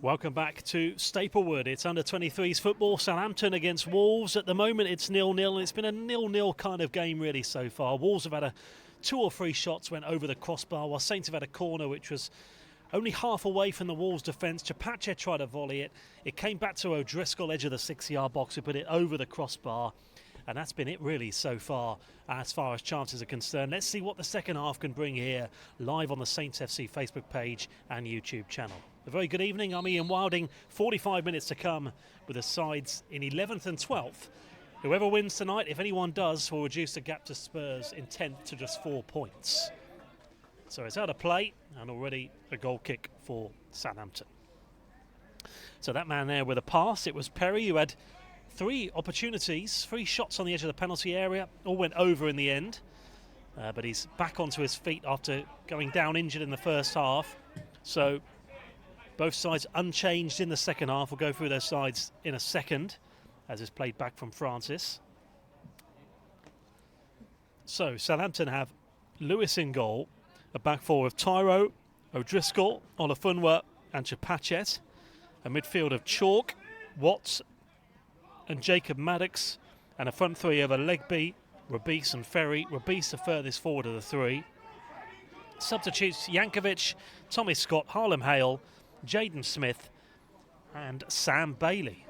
Welcome back to Staplewood. It's under 23s football. Southampton against Wolves. At the moment it's 0-0 and it's been a 0-0 kind of game really so far. Wolves have had 2 or 3 shots went over the crossbar, while Saints have had a corner which was only half away from the Wolves defence. Chapache tried to volley it. It came back to O'Driscoll, edge of the 6-yard box, who put it over the crossbar. And that's been it really so far as chances are concerned. Let's see what the second half can bring here, live on the Saints FC Facebook page and YouTube channel. A very good evening. I'm Ian Wilding. 45 minutes to come with the sides in 11th and 12th. Whoever wins tonight, if anyone does, will reduce the gap to Spurs in 10th to just 4 points. So it's out of play and already a goal kick for Southampton. So that man there with a pass, it was Perry, who had 3 opportunities, 3 shots on the edge of the penalty area, all went over in the end. But he's back onto his feet after going down injured in the first half. So both sides unchanged in the second half. We'll go through their sides in a second as it's played back from Francis. So Southampton have Lewis in goal, a back four of Tyro, O'Driscoll, Olafunwa and Chapachet, a midfield of Chalk, Watts and Jacob Maddox, and a front 3 of Legby, Rabis and Ferry. Rabis the furthest forward of the 3. Substitutes Yankovic, Tommy Scott, Harlem Hale, Jaden Smith and Sam Bailey.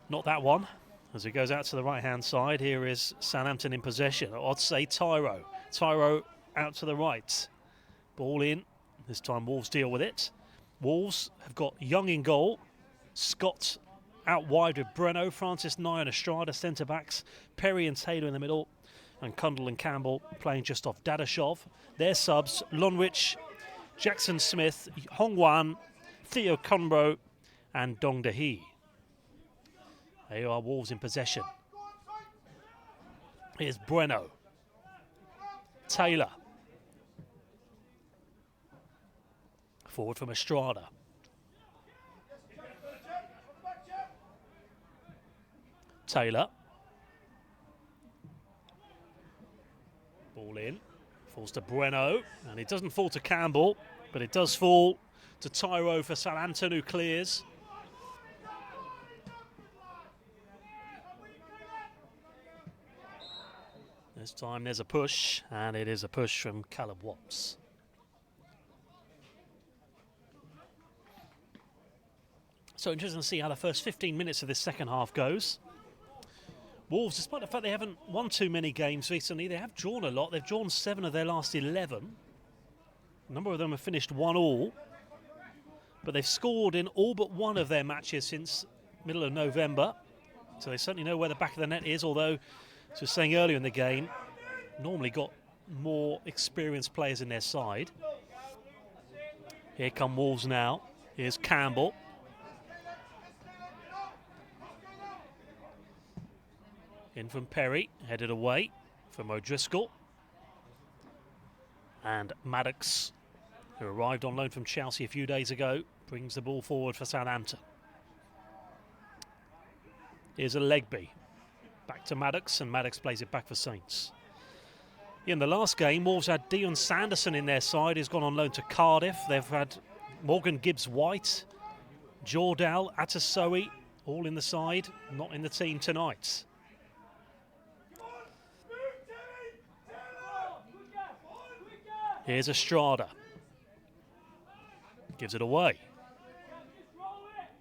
Not that one. As it goes out to the right-hand side, here is Southampton in possession. I'd say Tyro. Tyro out to the right. Ball in. This time Wolves deal with it. Wolves have got Young in goal. Scott out wide with Breno. Francis, Nye and Estrada centre-backs. Perry and Taylor in the middle. And Cundle and Campbell playing just off Dadashov. Their subs, Lonwich, Jackson Smith, Hongwan, Theo Conbro and Dong Dahi. Here are Wolves in possession. Here's Breno. Taylor. Forward from Estrada. Taylor. Ball in. Falls to Breno, and it doesn't fall to Campbell, but it does fall to Tyro for Southampton, who clears. This time there's a push, and it is a push from Caleb Watts. So interesting to see how the first 15 minutes of this second half goes. Wolves, despite the fact they haven't won too many games recently, they have drawn a lot. They've drawn 7 of their last 11. A number of them have finished 1-1. But they've scored in all but one of their matches since middle of November. So they certainly know where the back of the net is, although, as I was saying earlier in the game, normally got more experienced players in their side. Here come Wolves now. Here's Campbell. In from Perry, headed away from O'Driscoll. And Maddox, who arrived on loan from Chelsea a few days ago, brings the ball forward for Southampton. Here's a Legby. Back to Maddox, and Maddox plays it back for Saints. In the last game, Wolves had Dion Sanderson in their side, who's gone on loan to Cardiff. They've had Morgan Gibbs-White, Jordal, Atasoe, all in the side, not in the team tonight. Here's Estrada. Gives it away.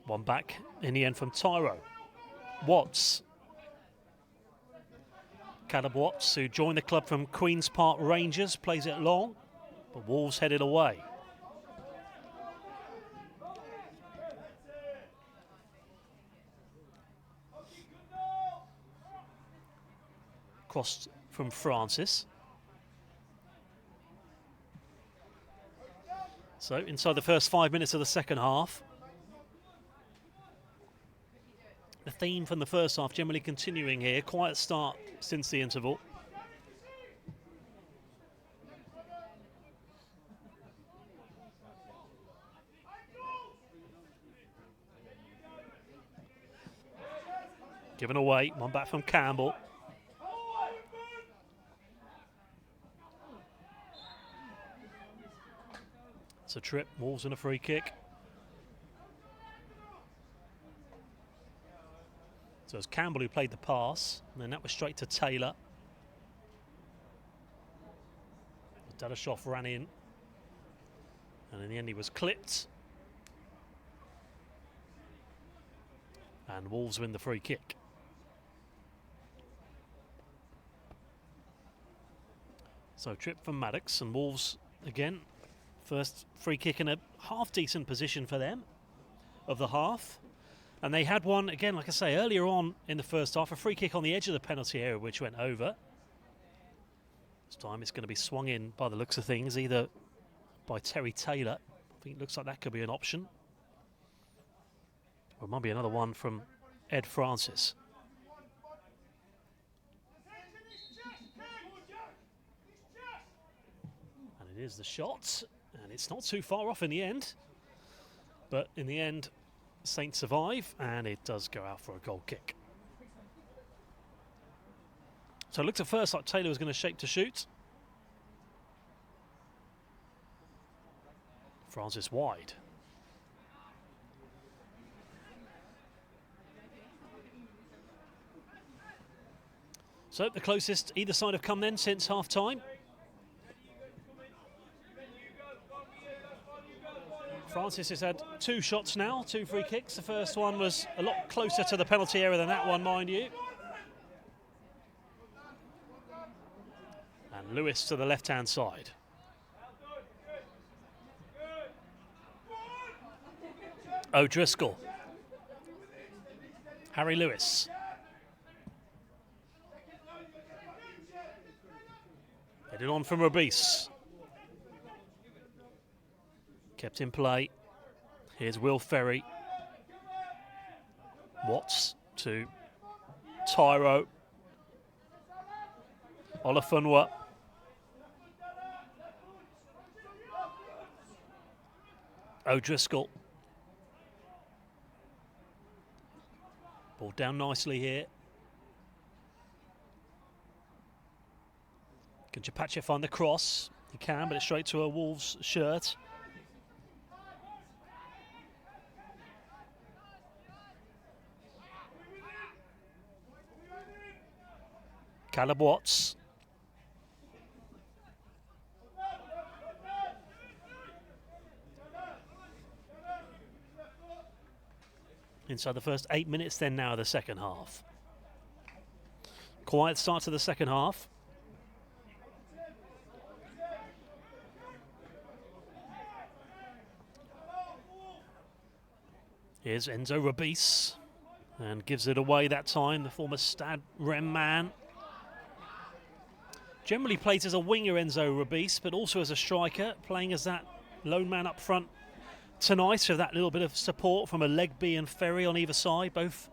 One back in the end from Tyro. Watts. Caleb Watts, who joined the club from Queen's Park Rangers, plays it long, but Wolves headed away. Crossed from Francis. So inside the first 5 minutes of the second half. The theme from the first half generally continuing here. Quiet start since the interval. Given away, one back from Campbell. It's a trip, Wolves and a free kick. So it's Campbell who played the pass, and then that was straight to Taylor. Dadashov ran in, and in the end he was clipped. And Wolves win the free kick. So trip from Maddox, and Wolves again, first free kick in a half-decent position for them of the half. And they had one, again, like I say, earlier on in the first half, a free kick on the edge of the penalty area which went over. This time it's going to be swung in by the looks of things, either by Terry Taylor. I think it looks like that could be an option. Or it might be another one from Ed Francis. And it is the shot, and it's not too far off in the end. But in the end, Saints survive, and it does go out for a goal kick. So it looked at first like Taylor was going to shape to shoot. Francis wide. So the closest either side have come then since half-time. Francis has had 2 shots now, 2 free kicks. The first one was a lot closer to the penalty area than that one, mind you. And Lewis to the left-hand side. O'Driscoll. Harry Lewis. Headed on from Robis. Kept in play. Here's Will Ferry. Watts to Tyro. Olafunwa. O'Driscoll. Ball down nicely here. Can Japache find the cross? He can, but it's straight to a Wolves shirt. Caleb Watts. Inside the first 8 minutes then now of the second half. Quiet start to the second half. Here's Enzo Robis, and gives it away that time, the former Stade Rem man. Generally plays as a winger, Enzo Robis, but also as a striker, playing as that lone man up front tonight, with that little bit of support from a Legby and Ferry on either side, both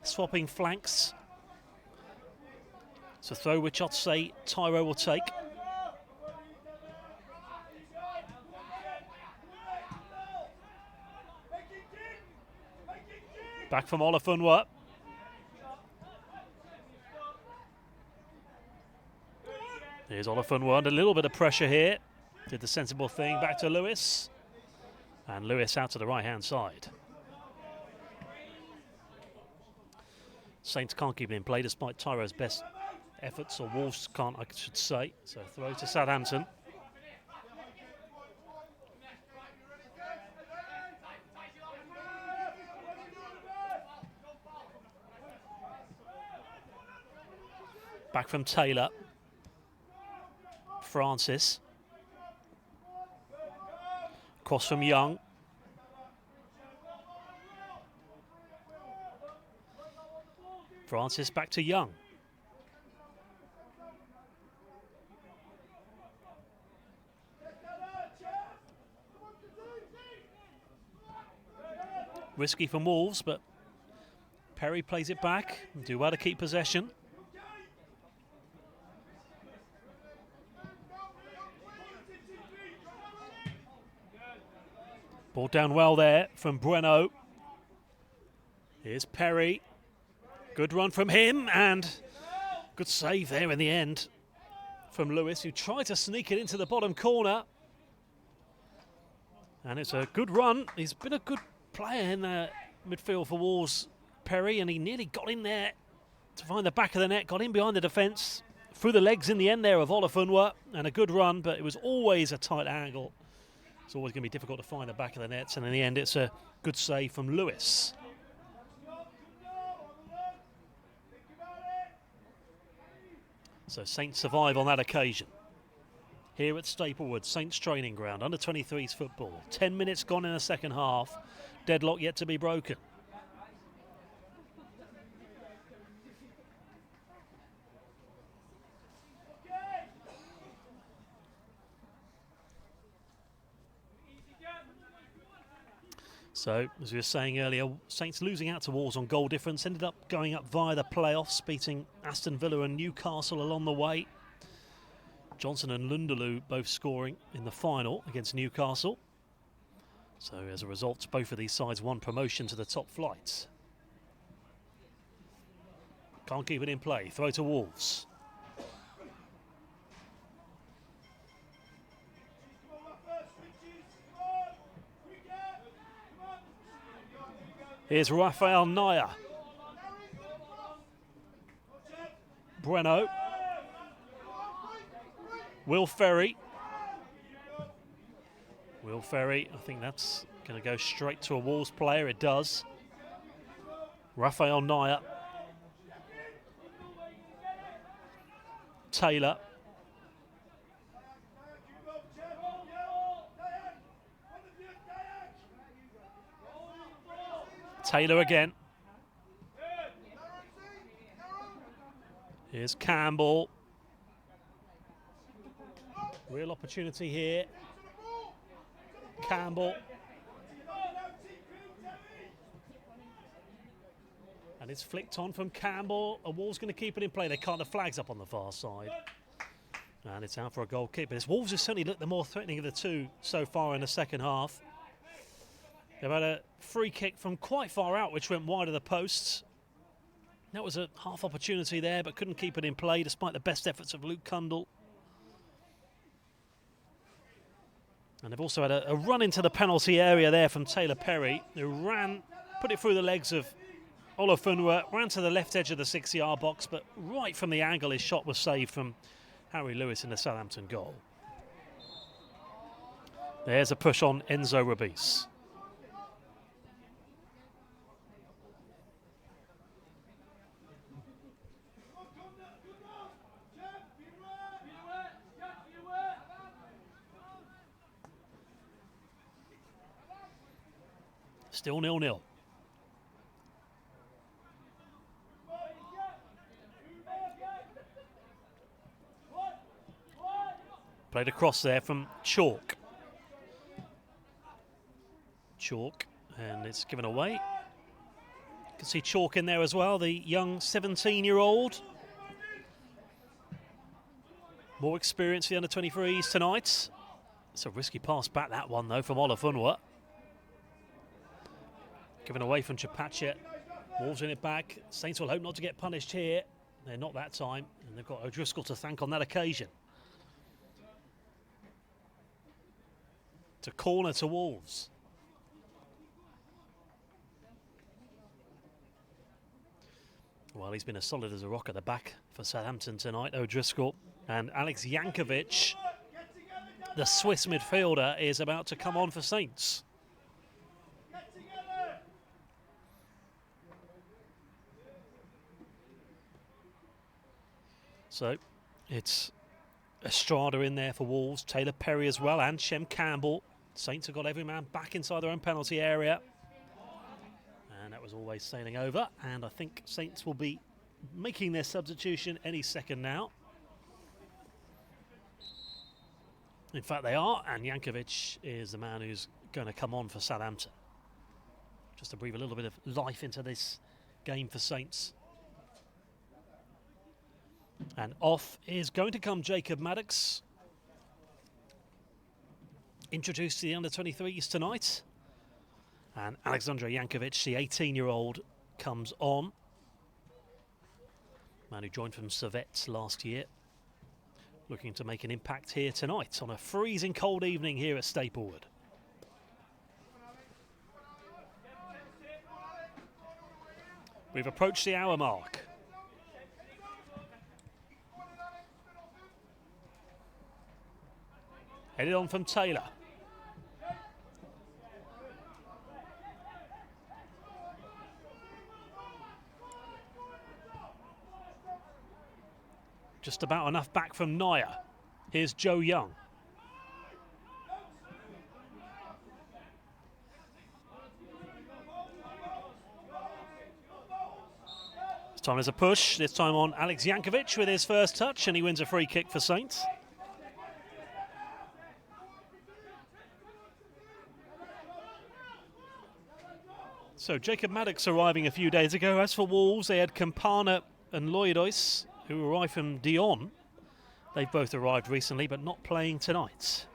swapping flanks. It's a throw which I'd say Tyro will take. Back from Olafunwa. Here's Olafunwa under a little bit of pressure here. Did the sensible thing, back to Lewis. And Lewis out to the right-hand side. Saints can't keep it in play despite Tyro's best efforts, or Wolves can't, I should say. So throw to Southampton. Back from Taylor. Francis. Cross from Young. Francis back to Young. Risky from Wolves, but Perry plays it back. Do well to keep possession. Ball down well there from Bueno. Here's Perry. Good run from him, and good save there in the end from Lewis, who tried to sneak it into the bottom corner. And it's a good run. He's been a good player in the midfield for Wolves, Perry, and he nearly got in there to find the back of the net, got in behind the defence, through the legs in the end there of Olafunwa, and a good run, but it was always a tight angle. It's always going to be difficult to find the back of the nets, and in the end it's a good save from Lewis. So Saints survive on that occasion. Here at Staplewood, Saints training ground, under 23s football. 10 minutes gone in the second half, deadlock yet to be broken. So, as we were saying earlier, Saints losing out to Wolves on goal difference, ended up going up via the playoffs, beating Aston Villa and Newcastle along the way. Johnson and Lundalu both scoring in the final against Newcastle. So as a result, both of these sides won promotion to the top flight. Can't keep it in play, throw to Wolves. Here's Rafael Naya. Breno. Will Ferry. Will Ferry, I think that's going to go straight to a Wolves player. It does. Rafael Naya. Taylor. Taylor again. Here's Campbell. Real opportunity here. Campbell. And it's flicked on from Campbell. A Wolves going to keep it in play. They can't. The flag's up on the far side. And it's out for a goal kick. But this Wolves have certainly looked the more threatening of the two so far in the second half. They've had a free kick from quite far out, which went wide of the posts. That was a half opportunity there, but couldn't keep it in play despite the best efforts of Luke Cundle. And they've also had a run into the penalty area there from Taylor Perry, who ran, put it through the legs of Olafunwa, ran to the left edge of the 6-yard box, but right from the angle his shot was saved from Harry Lewis in the Southampton goal. There's a push on Enzo Rabis. Still 0-0. Played across there from Chalk. Chalk, and it's given away. You can see Chalk in there as well, the young 17-year-old. More experience for the under-23s tonight. It's a risky pass back, that one, though, from Olafunwa. Given away from Chapache. Wolves in it back. Saints will hope not to get punished here. They're not that time, and they've got O'Driscoll to thank on that occasion. It's a corner to Wolves. Well, he's been as solid as a rock at the back for Southampton tonight, O'Driscoll. And Alex Jankovic, the Swiss midfielder, is about to come on for Saints. So it's Estrada in there for Wolves, Taylor Perry as well, and Shem Campbell. Saints have got every man back inside their own penalty area. And that was always sailing over. And I think Saints will be making their substitution any second now. In fact, they are, and Jankovic is the man who's going to come on for Southampton. Just to breathe a little bit of life into this game for Saints. And off is going to come Jacob Maddox. Introduced to the under-23s tonight. And Alexander Jankovic, the 18-year-old, comes on. Man who joined from Servette last year. Looking to make an impact here tonight on a freezing cold evening here at Staplewood. We've approached the hour mark. Headed on from Taylor. Just about enough back from Naya. Here's Joe Young. This time there's a push, this time on Alex Jankovic with his first touch, and he wins a free kick for Saints. So Jacob Maddox arriving a few days ago. As for Wolves, they had Campana and Loidois, who arrived from Dion. They've both arrived recently, but not playing tonight.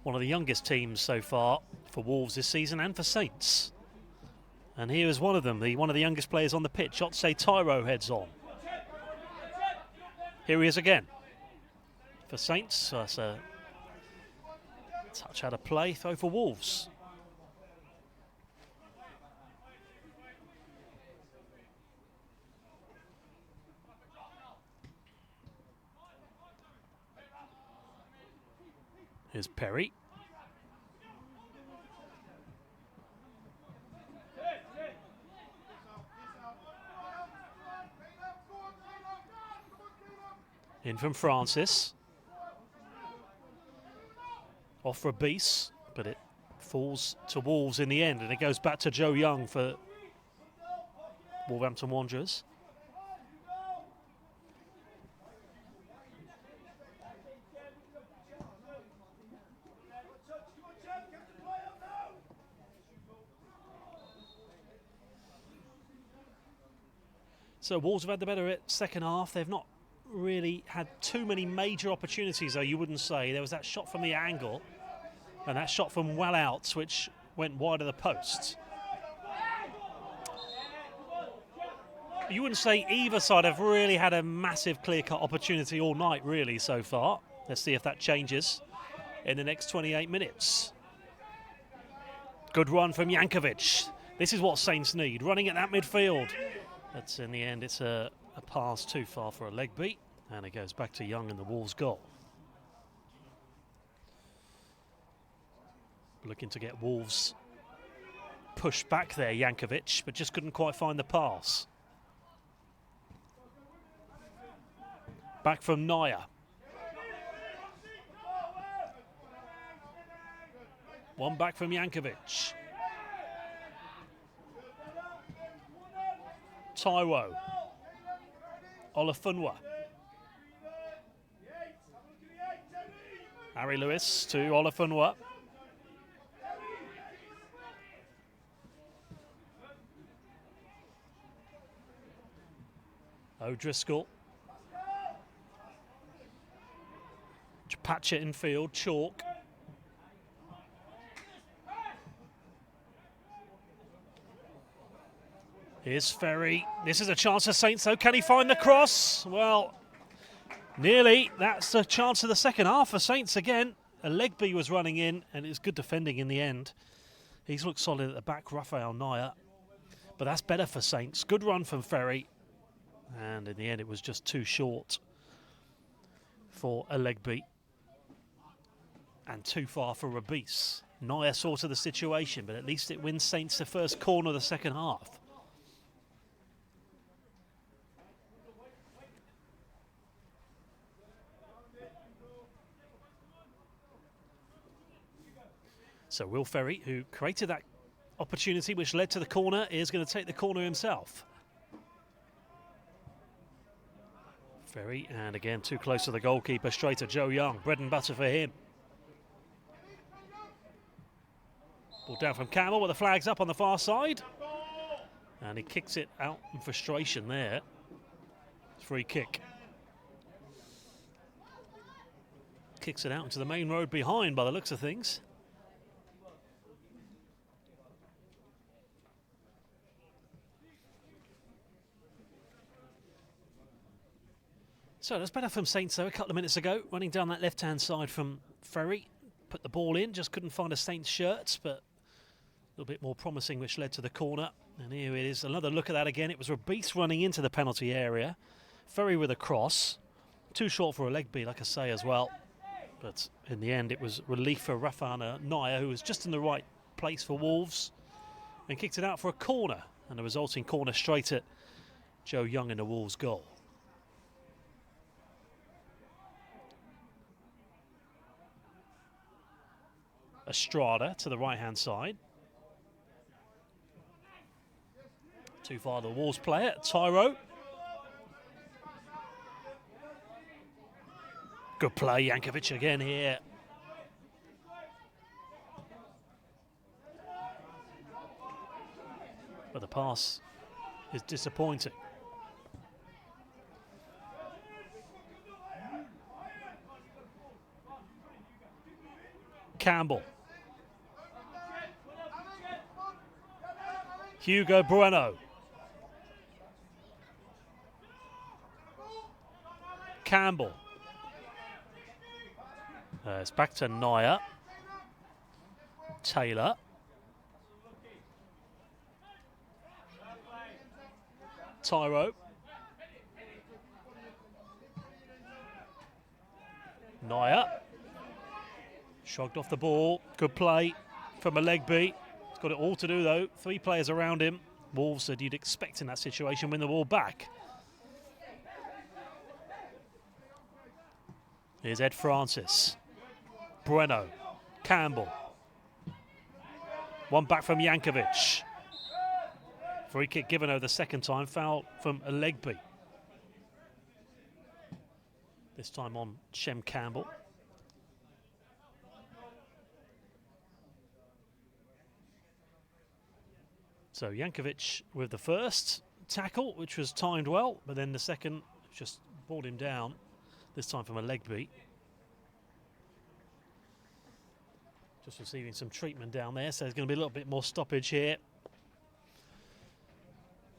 One of the youngest teams so far for Wolves this season and for Saints. And here is one of them, one of the youngest players on the pitch. Otse Tyro heads on. Here he is again. For Saints, that's a touch out of play, throw for Wolves. Here's Perry. In from Francis. Off for a Beast, but it falls to Wolves in the end, and it goes back to Joe Young for Wolverhampton Wanderers. So Wolves have had the better second half. They've not really had too many major opportunities, though, you wouldn't say. There was that shot from the angle and that shot from well out, which went wide of the post. You wouldn't say either side have really had a massive clear-cut opportunity all night, really, so far. Let's see if that changes in the next 28 minutes. Good run from Jankovic. This is what Saints need, running at that midfield. But in the end, it's a pass too far for a leg beat, and it goes back to Young and the Wolves' goal. Looking to get Wolves pushed back there, Jankovic, but just couldn't quite find the pass. Back from Naya. One back from Jankovic. Taiwo. Olafunwa. Harry Lewis to Olafunwa. O'Driscoll. Patch it in field, Chalk. Here's Ferry. This is a chance for Saints, though. Can he find the cross? Well, nearly. That's the chance of the second half for Saints again. Legby was running in, and it was good defending in the end. He's looked solid at the back, Rafael Naya. But that's better for Saints. Good run from Ferry. And in the end, it was just too short for Legby. And too far for Rabis. Naya saw to the situation, but at least it wins Saints the first corner of the second half. So Will Ferry, who created that opportunity which led to the corner, is going to take the corner himself. Ferry, and again too close to the goalkeeper, straight to Joe Young. Bread and butter for him. Ball down from Campbell with the flags up on the far side. And he kicks it out in frustration there. Free kick. Kicks it out into the main road behind by the looks of things. So that's better from Saints, though, a couple of minutes ago. Running down that left-hand side from Ferry. Put the ball in, just couldn't find a Saints shirt, but little bit more promising, which led to the corner. And here it is, another look at that again. It was Rabis running into the penalty area. Ferry with a cross. Too short for a leg beat, like I say, as well. But in the end, it was relief for Rafana Naya, who was just in the right place for Wolves, and kicked it out for a corner. And the resulting corner straight at Joe Young in the Wolves goal. Estrada to the right-hand side. Too far the Wolves player, Tyro. Good play, Jankovic again here. But the pass is disappointing. Campbell. Hugo Bueno. Campbell. It's back to Naya. Taylor. Tyro. Naya. Shrugged off the ball. Good play from a leg beat. He's got it all to do though. 3 players around him. Wolves said you'd expect in that situation win the ball back. Here's Ed Francis. Bueno. Campbell. One back from Jankovic. Free kick given over the second time. Foul from a leg beat. This time on Shem Campbell. So Jankovic with the first tackle, which was timed well, but then the second just brought him down, this time from a leg beat. Just receiving some treatment down there, so there's going to be a little bit more stoppage here.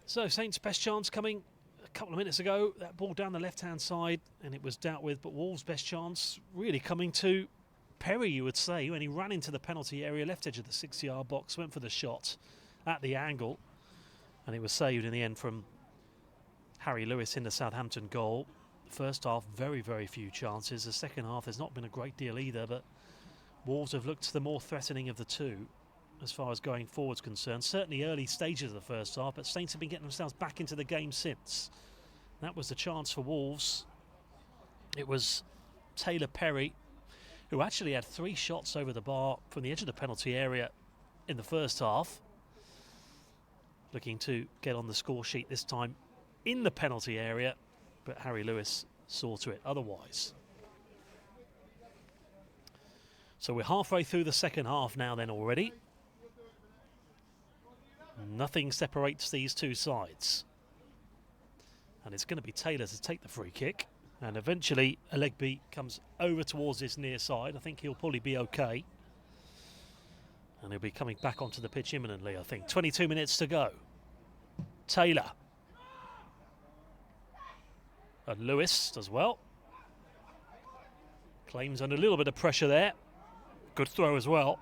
So Saints' best chance coming a couple of minutes ago. That ball down the left-hand side, and it was dealt with, but Wolves' best chance really coming to Perry, you would say, when he ran into the penalty area, left edge of the 6-yard box, went for the shot at the angle, and it was saved in the end from Harry Lewis in the Southampton goal. The first half, very, very few chances. The second half, there's not been a great deal either, but Wolves have looked the more threatening of the two as far as going forward's concerned. Certainly early stages of the first half, but Saints have been getting themselves back into the game since. That was the chance for Wolves. It was Taylor Perry, who actually had 3 shots over the bar from the edge of the penalty area in the first half. Looking to get on the score sheet this time in the penalty area, but Harry Lewis saw to it otherwise. So we're halfway through the second half now then already. Nothing separates these two sides. And it's going to be Taylor to take the free kick. And eventually a leg beat comes over towards his near side. I think he'll probably be okay. And he'll be coming back onto the pitch imminently, I think. 22 minutes to go. Taylor. And Lewis does well. Claims under a little bit of pressure there. Good throw as well.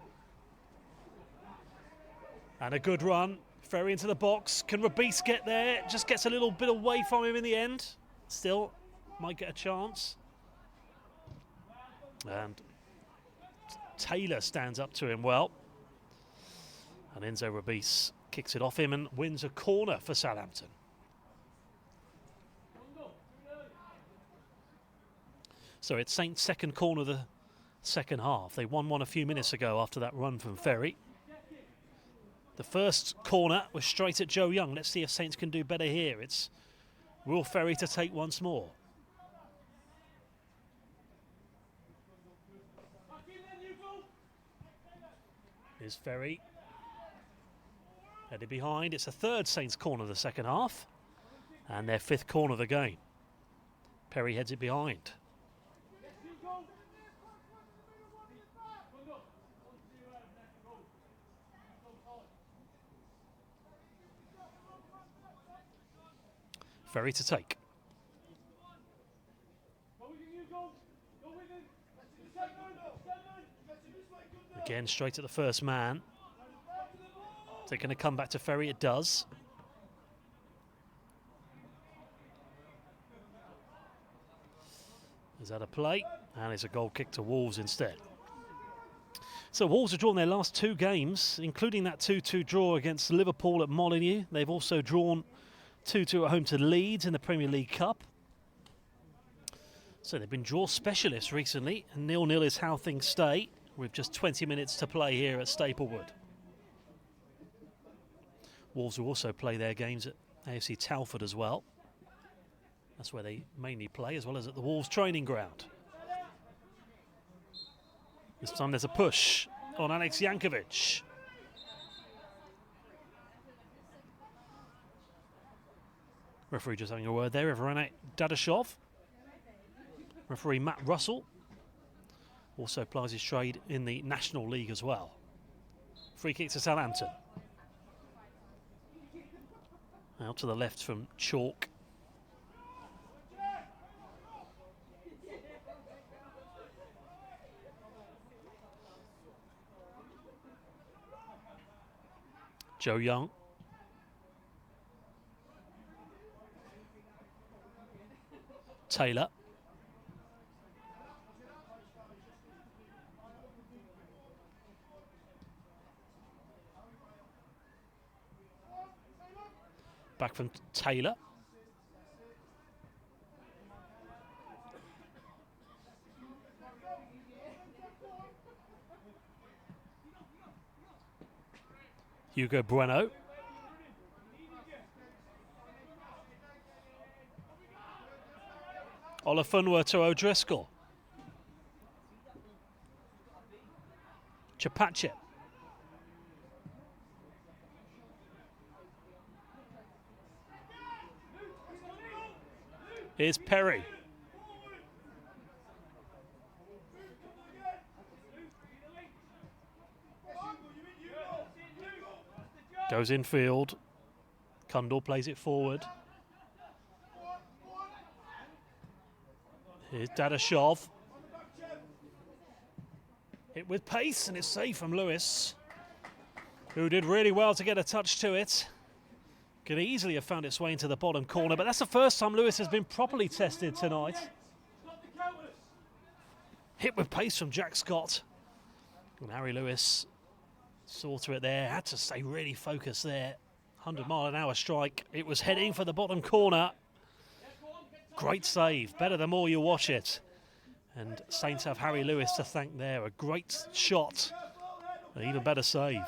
And a good run. Ferry into the box. Can Rabis get there? Just gets a little bit away from him in the end. Still might get a chance. And Taylor stands up to him well. And Enzo Rabis kicks it off him and wins a corner for Southampton. So it's Saints' second corner of the second half. They won one a few minutes ago after that run from Ferry. The first corner was straight at Joe Young. Let's see if Saints can do better here. It's Will Ferry to take once more. Here's Ferry. Headed behind. It's a third Saints corner of the second half. And their 5th corner of the game. Perry heads it behind. Ferry to take. Again, straight at the first man. Is it going to come back to Ferry? It does. Is that a play? And it's a goal kick to Wolves instead. So Wolves have drawn their last 2 games, including that 2-2 draw against Liverpool at Molineux. They've also drawn 2-2 at home to Leeds in the Premier League Cup. So they've been draw specialists recently, and 0-0 is how things stay, with just 20 minutes to play here at Staplewood. Wolves will also play their games at AFC Telford as well. That's where they mainly play, as well as at the Wolves training ground. This time there's a push on Alex Jankovic. Referee just having a word there with Ranat Dadashov. Referee Matt Russell also plies his trade in the National League as well. Free kick to Southampton. Out to the left from Chalk. Joe Young. Taylor. Back from Taylor. Hugo Bueno. Olafunwa to O'Driscoll. Chapache. Here's Perry. Goes infield. Kundal plays it forward. Here's Dadashov. Hit with pace, and it's safe from Lewis, who did really well to get a touch to it. Could easily have found its way into the bottom corner, but that's the first time Lewis has been properly tested tonight. Hit with pace from Jack Scott. And Harry Lewis saw to it there, had to stay really focused there. 100-mile-an-hour strike. It was heading for the bottom corner. Great save, better the more you watch it. And Saints have Harry Lewis to thank there. A great shot, an even better save.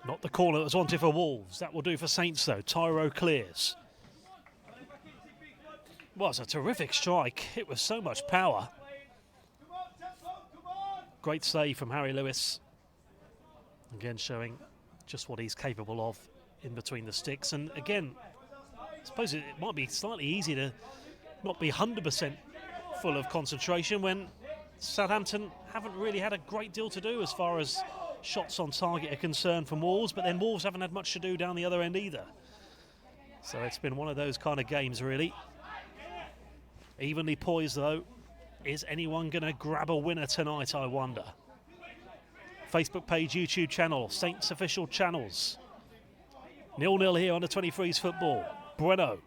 Not the corner that was wanted for Wolves. That will do for Saints though. Tyro clears. Well, it's a terrific strike. Hit with so much power. Great save from Harry Lewis. Again, showing just what he's capable of in between the sticks. And again, I suppose it might be slightly easy to not be 100% full of concentration when Southampton haven't really had a great deal to do as far as shots on target are concerned from Wolves, but then Wolves haven't had much to do down the other end either. So it's been one of those kind of games, really. Evenly poised, though. Is anyone going to grab a winner tonight, I wonder? Facebook page, YouTube channel, Saints official channels. 0-0 here under 23s football. Bueno.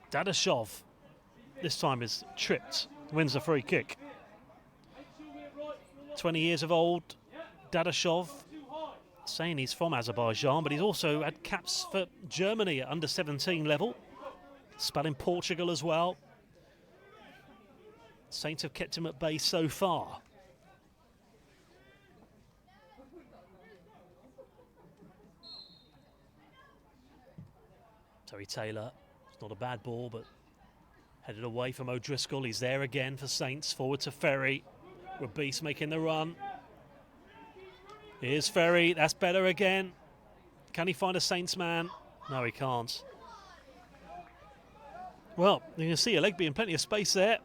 Dadashov this time is tripped, wins the free kick. 20 years of old, Dadashov, saying he's from Azerbaijan, but he's also had caps for Germany at under 17 level. Spelling Portugal as well. Saints have kept him at bay so far. Terry Taylor, it's not a bad ball, but headed away from O'Driscoll. He's there again for Saints. Forward to Ferry. With Beast making the run. Here's Ferry. That's better again. Can he find a Saints man? No, he can't. Well, you can see Alegbe in plenty of space there.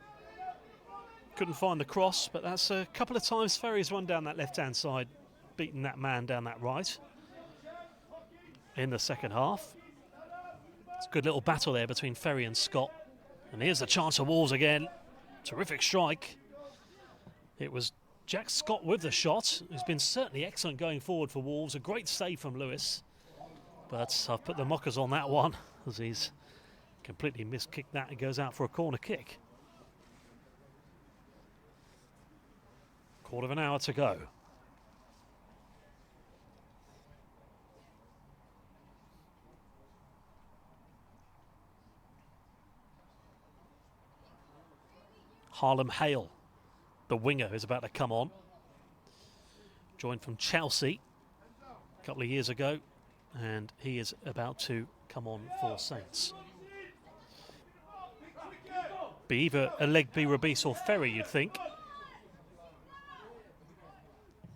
Couldn't find the cross, but that's a couple of times Ferry's run down that left-hand side, beating that man down that right. in the second half. It's a good little battle there between Ferry and Scott. And here's the chance for Wolves again. Terrific strike. It was Jack Scott with the shot, who's been certainly excellent going forward for Wolves. A great save from Lewis. But I've put the mockers on that one as he's completely miskicked that. It goes out for a corner kick. Quarter of an hour to go. Harlem Hale, the winger who's about to come on. Joined from Chelsea a couple of years ago, and he is about to come on for Saints. Be either Alegbe, Rabis or Ferry, you'd think.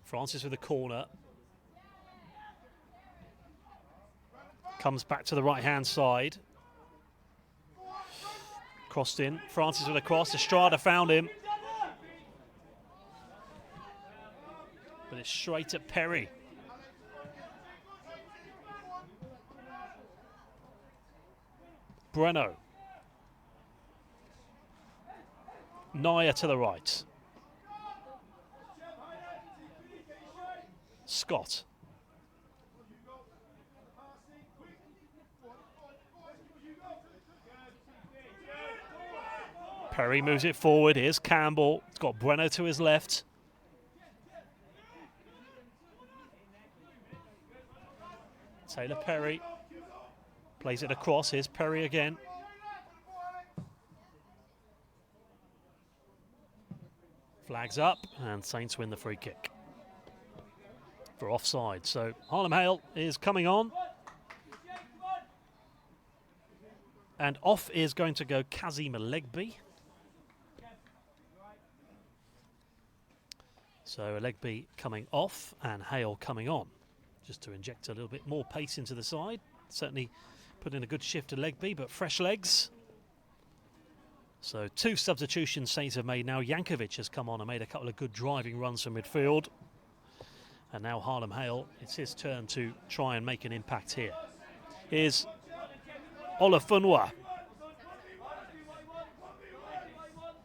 Francis with a corner. Comes back to the right-hand side. Crossed in. Francis with a cross. Estrada found him. But it's straight at Perry. Breno. Naya to the right. Scott. Perry moves it forward. Here's Campbell. It's got Breno to his left. Taylor Perry plays it across. Here's Perry again. Flags up, and Saints win the free kick for offside. So Harlem Hale is coming on. And off is going to go Kazim Alegbe. So Alegbe coming off and Hale coming on, just to inject a little bit more pace into the side. Certainly put in a good shift to Alegbe, but fresh legs. So 2 substitutions Saints have made now. Jankovic has come on and made a couple of good driving runs from midfield. And now Harlem Hale, it's his turn to try and make an impact here. Here's Olafunwa.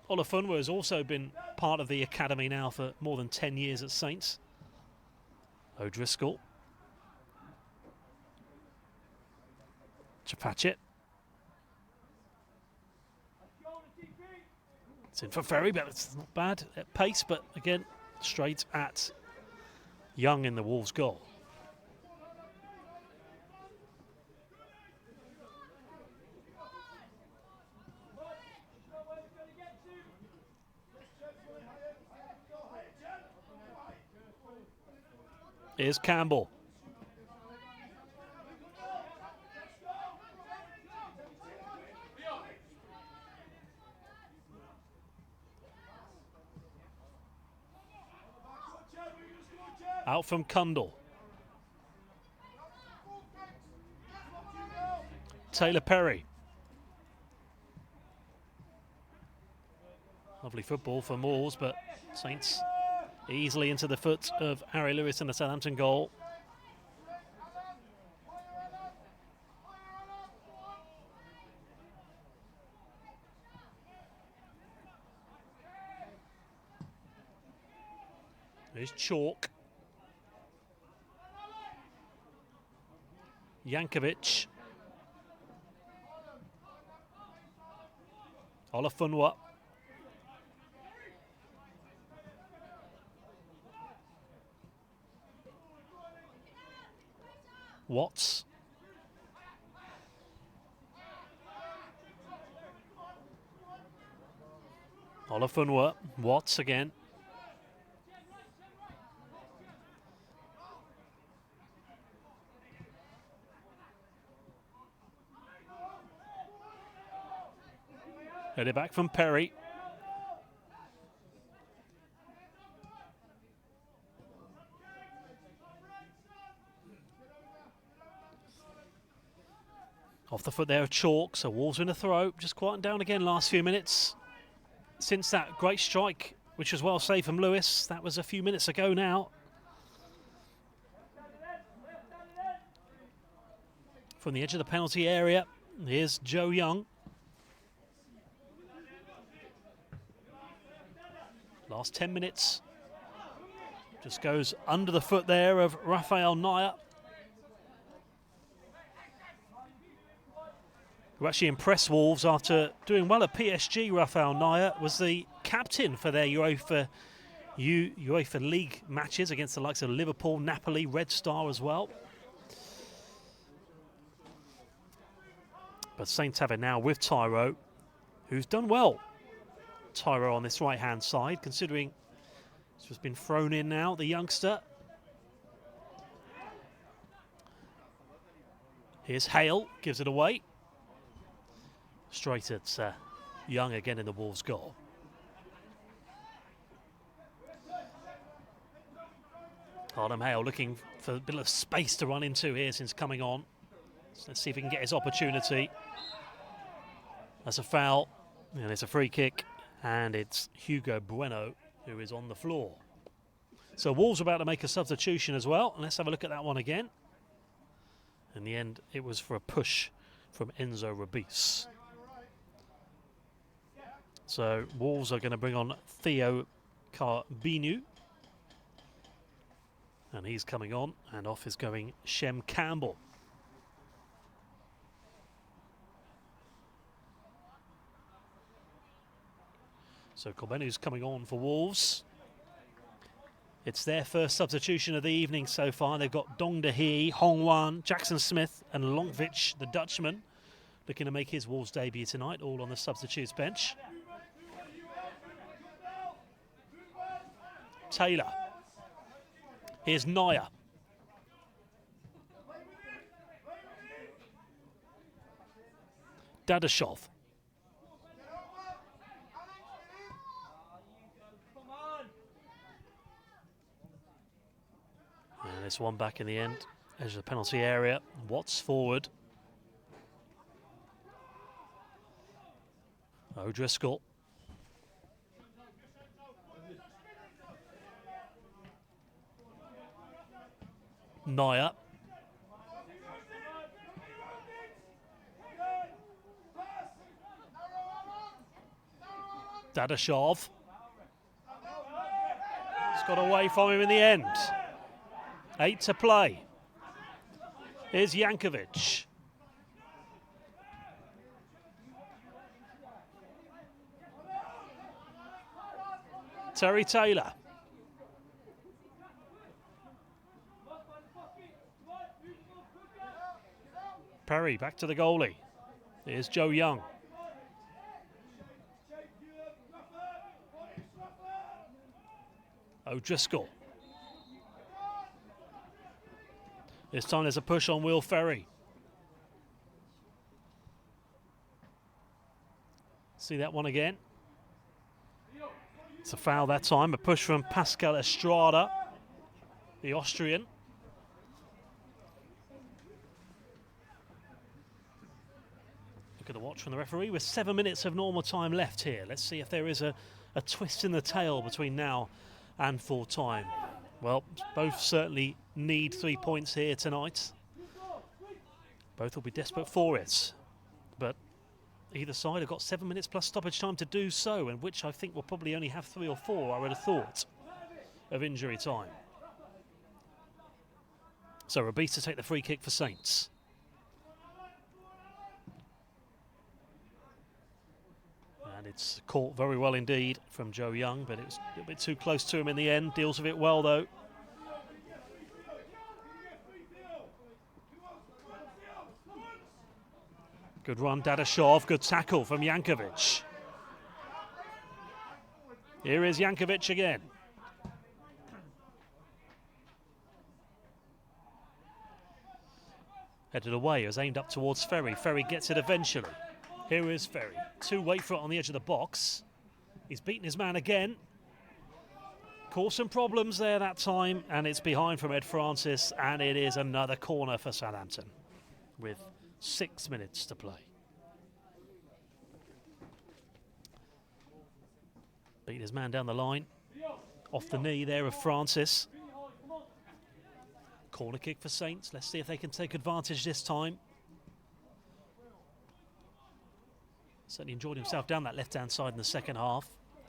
Olafunwa has also been part of the academy now for more than 10 years at Saints. O'Driscoll. Chapachet. It's in for Ferry, but it's not bad at pace, but again, straight at Young in the Wolves' goal. Here's Campbell. Out from Cundall. Taylor Perry. Lovely football for Moors, but Saints easily into the foot of Harry Lewis in the Southampton goal. There's Chalk. Jankovic. Olafunwa. Watts. Olafunwa. Watts again. Headed back from Perry. Off the foot there of Chalk, so Wolves in a throw. Just quieting down again last few minutes. Since that great strike, which was well saved from Lewis, that was a few minutes ago now. from the edge of the penalty area. Here's Joe Young. Last 10 minutes. Just goes under the foot there of Rafael Naya, who actually impressed Wolves after doing well at PSG. Rafael Naya was the captain for their UEFA League matches against the likes of Liverpool, Napoli, Red Star as well. But Saints have it now with Tyro, who's done well. Tyro on this right-hand side, considering this has been thrown in now, the youngster. Here's Hale, gives it away. Straight at Young again in the Wolves' goal. Adam Hale looking for a bit of space to run into here since coming on. So let's see if he can get his opportunity. That's a foul, and it's a free kick, and it's Hugo Bueno who is on the floor. So Wolves about to make a substitution as well. Let's have a look at that one again. In the end, it was for a push from Enzo Rabis. So Wolves are going to bring on Theo Carbinu. And he's coming on, and off is going Shem Campbell. So Corbenu's coming on for Wolves. It's their first substitution of the evening so far. They've got Dong Dehee, Hong Wan, Jackson Smith and Longvich, the Dutchman, looking to make his Wolves debut tonight, all on the substitutes bench. Taylor. Here's Naya. Dadashov. And this one back in the end, edge of the penalty area. Watts forward. O'Driscoll. Naya. Dadashov. It's got away from him in the end. 8 to play. Here's Jankovic. Terry Taylor. Perry back to the goalie. Here's Joe Young. O'Driscoll. This time there's a push on Will Ferry. See that one again. It's a foul that time. A push from Pascal Estrada, the Austrian. Look at the watch from the referee with 7 minutes of normal time left here. Let's see if there is a twist in the tail between now and full time. Well, both certainly need 3 points here tonight. Both will be desperate for it. But either side have got 7 minutes plus stoppage time to do so, and which I think will probably only have 3 or 4, I would have thought, of injury time. So Rabis to take the free kick for Saints. And it's caught very well indeed from Joe Young, but it was a little bit too close to him in the end. Deals with it well though. Good run, Dadashov. Good tackle from Jankovic. Here is Jankovic again. Headed away, it was aimed up towards Ferry. Ferry gets it eventually. Here is Ferry. 2 wait for it on the edge of the box. He's beaten his man again. Caused some problems there that time, and it's behind from Ed Francis, and it is another corner for Southampton with 6 minutes to play. Beat his man down the line. Off the knee there of Francis. Corner kick for Saints. Let's see if they can take advantage this time. Certainly enjoyed himself down that left-hand side in the second half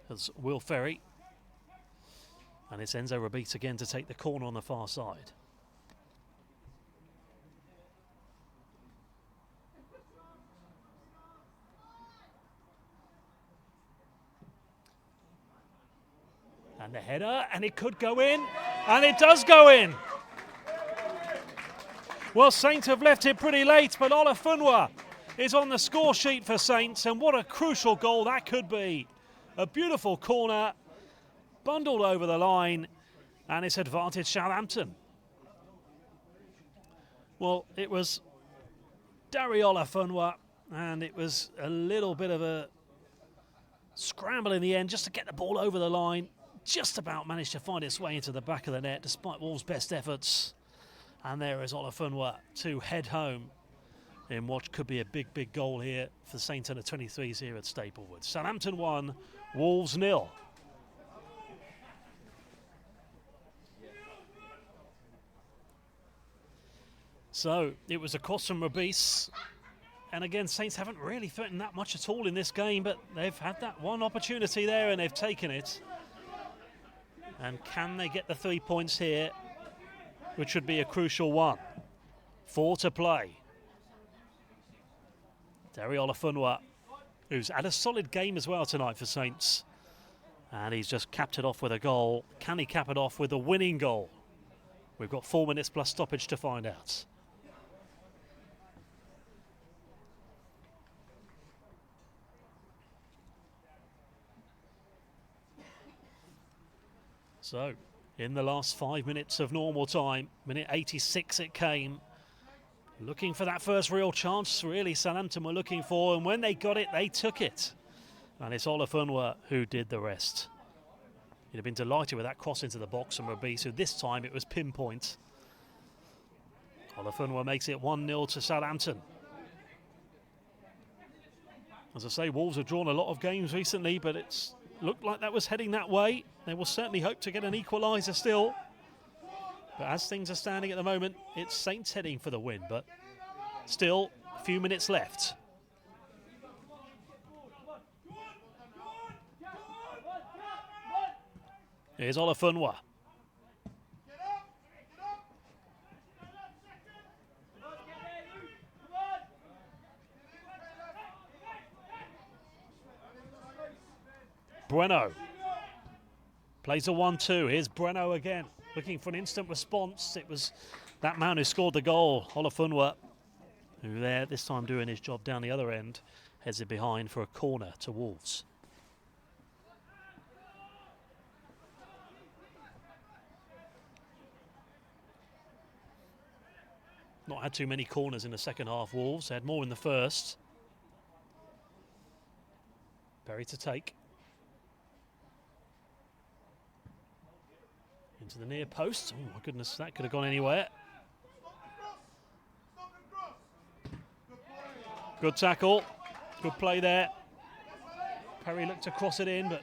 as Will Ferry. And it's Enzo Rabis again to take the corner on the far side. And the header, and it could go in, and it does go in. Well, Saints have left it pretty late, but Olafunwa is on the score sheet for Saints, and what a crucial goal that could be. A beautiful corner, bundled over the line, and it's advantage Southampton. Well, it was Dari Olafunwa, and it was a little bit of a scramble in the end just to get the ball over the line. Just about managed to find its way into the back of the net despite Wolves' best efforts. And there is Olafunwa to head home in what could be a big goal here for Saints under 23s here at Staplewood. Southampton 1, Wolves 0. So it was across from Rabis. And again, Saints haven't really threatened that much at all in this game, but they've had that one opportunity there and they've taken it. And can they get the 3 points here, which would be a crucial one? 4 to play. Dari Olafunwa, who's had a solid game as well tonight for Saints. And he's just capped it off with a goal. Can he cap it off with a winning goal? We've got 4 minutes plus stoppage to find out. So, in the last 5 minutes of normal time, minute 86 it came. Looking for that first real chance, really, Southampton were looking for, and when they got it, they took it. And it's Olafunwa who did the rest. He'd have been delighted with that cross into the box from Rabis, so this time it was pinpoint. Olafunwa makes it 1-0 to Southampton. As I say, Wolves have drawn a lot of games recently, but it's looked like that was heading that way. They will certainly hope to get an equaliser still. But as things are standing at the moment, it's Saints heading for the win, but still a few minutes left. Here's Olafunwa. Breno plays a 1-2. Here's Breno again, looking for an instant response. It was that man who scored the goal, Olafunwa, who there this time doing his job down the other end, heads it behind for a corner to Wolves. Not had too many corners in the second half, Wolves. They had more in the first. Berry to take. Into the near post. Oh my goodness, that could have gone anywhere. Good tackle. Good play there. Perry looked to cross it in, but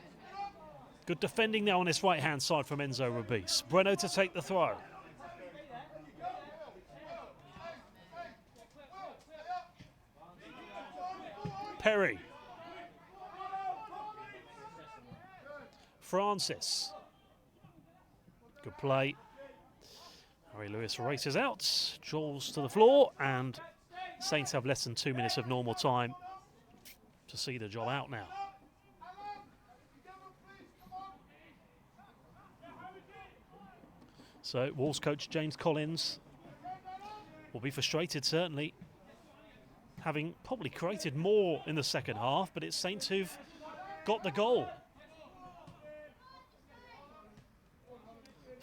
good defending now on this right-hand side from Enzo Rabis. Breno to take the throw. Perry. Francis. Good play. Harry Lewis races out, draws to the floor, and Saints have less than 2 minutes of normal time to see the job out now. So Wolves coach James Collins will be frustrated, certainly, having probably created more in the second half, but it's Saints who've got the goal.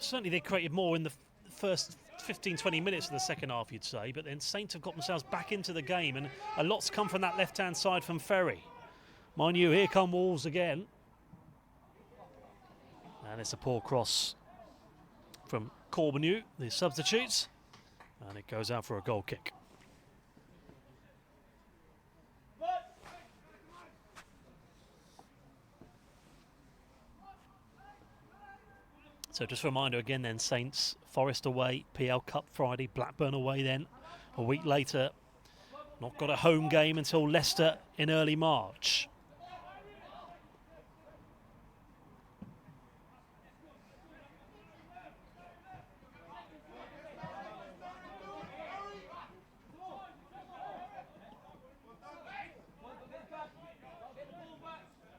Certainly they created more in the first 15-20 minutes of the second half, you'd say, but then Saints have got themselves back into the game, and a lot's come from that left-hand side from Ferry. Mind you, here come Wolves again. And it's a poor cross from Corbeanu, the substitutes, and it goes out for a goal kick. So just a reminder again then, Saints, Forest away, PL Cup Friday, Blackburn away then. A week later, Not got a home game until Leicester in early March.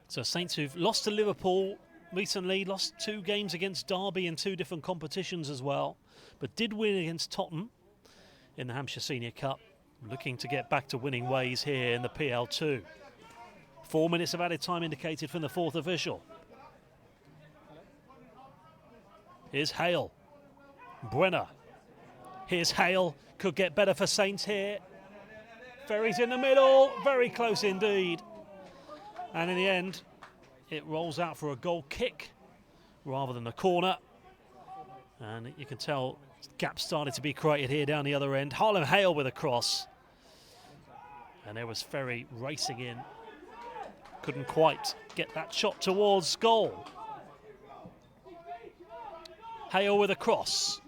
So Saints, who've lost to Liverpool recently, lost 2 games against Derby in 2 different competitions as well, but did win against Tottenham in the Hampshire Senior Cup, looking to get back to winning ways here in the PL2. 4 minutes of added time indicated from the 4th official. Here's Hale. Brenner. Here's Hale. Could get better for Saints here. Ferry's in the middle. Very close indeed. And in the end, it rolls out for a goal kick rather than a corner. And you can tell gaps started to be created here down the other end. Harlem Hale with a cross. And there was Ferry racing in. Couldn't quite get that shot towards goal. Hale with a cross.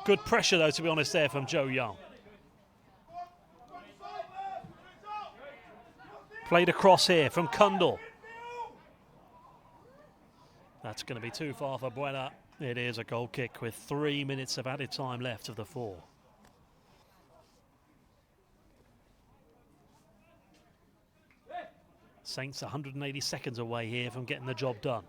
Good pressure though, to be honest, there from Joe Young. Played across here from Kundal. That's going to be too far for Buena. It is a goal kick with 3 minutes of added time left of the 4. Saints 180 seconds away here from getting the job done.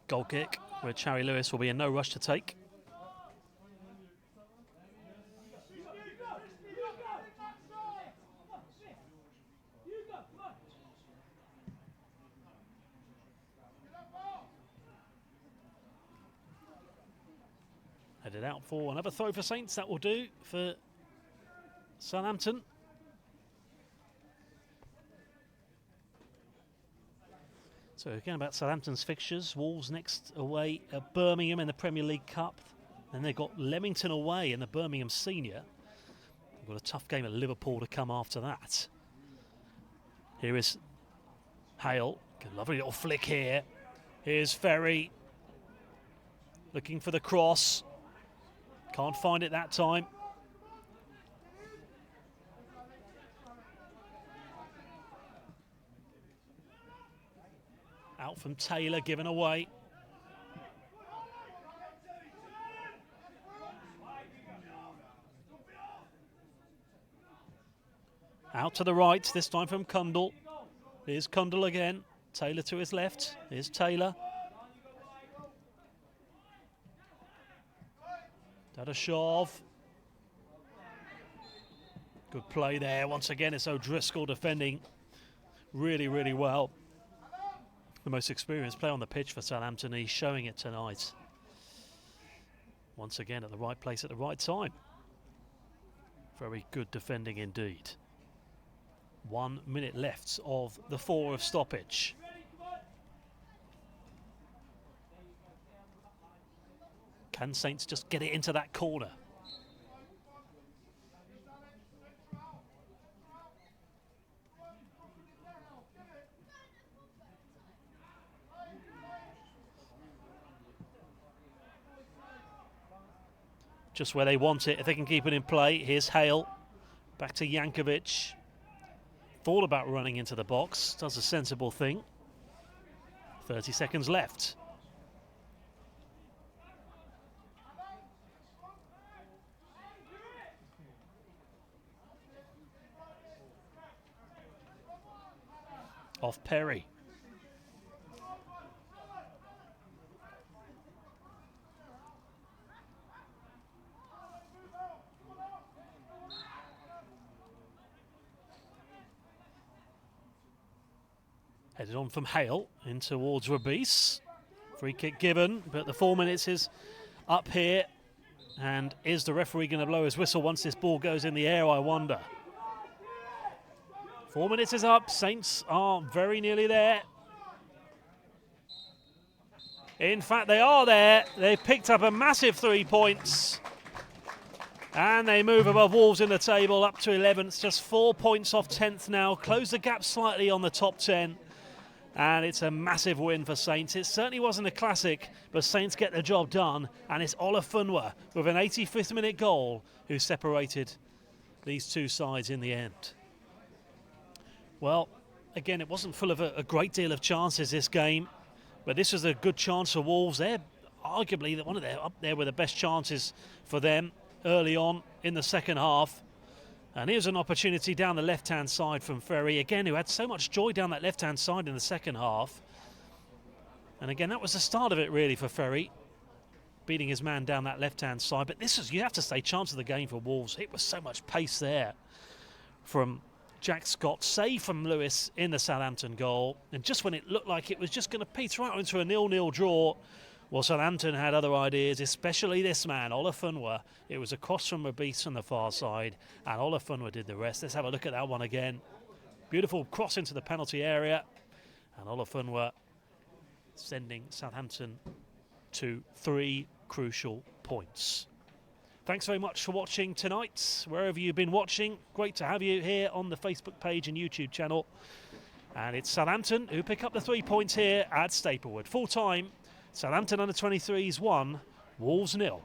Goal kick, where Charlie Lewis will be in no rush to take. Headed out for another throw for Saints. That will do for Southampton. So again about Southampton's fixtures. Wolves next away at Birmingham in the Premier League Cup. Then they've got Leamington away in the Birmingham Senior. They've got a tough game at Liverpool to come after that. Here is Hale. Lovely little flick here. Here's Ferry. Looking for the cross. Can't find it that time. Out from Taylor, given away. Out to the right, this time from Kundal. Here's Kundal again. Taylor to his left. Here's Taylor. Dadashov. Good play there. Once again, it's O'Driscoll defending really, really well. The most experienced player on the pitch for Southampton. He's showing it tonight. Once again, at the right place at the right time. Very good defending indeed. 1 minute left of the 4 of stoppage. Can Saints just get it into that corner? Just where they want it, if they can keep it in play. Here's Hale, back to Jankovic. Thought about running into the box, does a sensible thing. 30 seconds left. Off Perry. Headed on from Hale in towards Rabis. Free kick given, but the 4 minutes is up here. And is the referee going to blow his whistle once this ball goes in the air, I wonder? 4 minutes is up. Saints are very nearly there. In fact, they are there. They've picked up a massive 3 points. And they move above Wolves in the table up to 11th. Just 4 points off 10th now. Close the gap slightly on the top 10. And it's a massive win for Saints. It certainly wasn't a classic, but Saints get the job done. And it's Ola Funwa with an 85th minute goal who separated these two sides in the end. Well, again, it wasn't full of a great deal of chances, this game. But this was a good chance for Wolves. They're arguably up there with the best chances for them early on in the second half. And here's an opportunity down the left-hand side from Ferry, again, who had so much joy down that left-hand side in the second half. And again, that was the start of it, really, for Ferry, beating his man down that left-hand side. But this was, you have to say, chance of the game for Wolves. It was so much pace there from Jack Scott, save from Lewis in the Southampton goal. And just when it looked like it was just going to peter out into a 0-0 draw, well, Southampton had other ideas, especially this man, Ola Funwa. It was a cross from Mabis on the far side, and Ola Funwa did the rest. Let's have a look at that one again. Beautiful cross into the penalty area, and Ola Funwa sending Southampton to 3 crucial points. Thanks very much for watching tonight, wherever you've been watching. Great to have you here on the Facebook page and YouTube channel. And it's Southampton who pick up the 3 points here at Staplewood. Full time, Southampton under 23s 1, Wolves 0.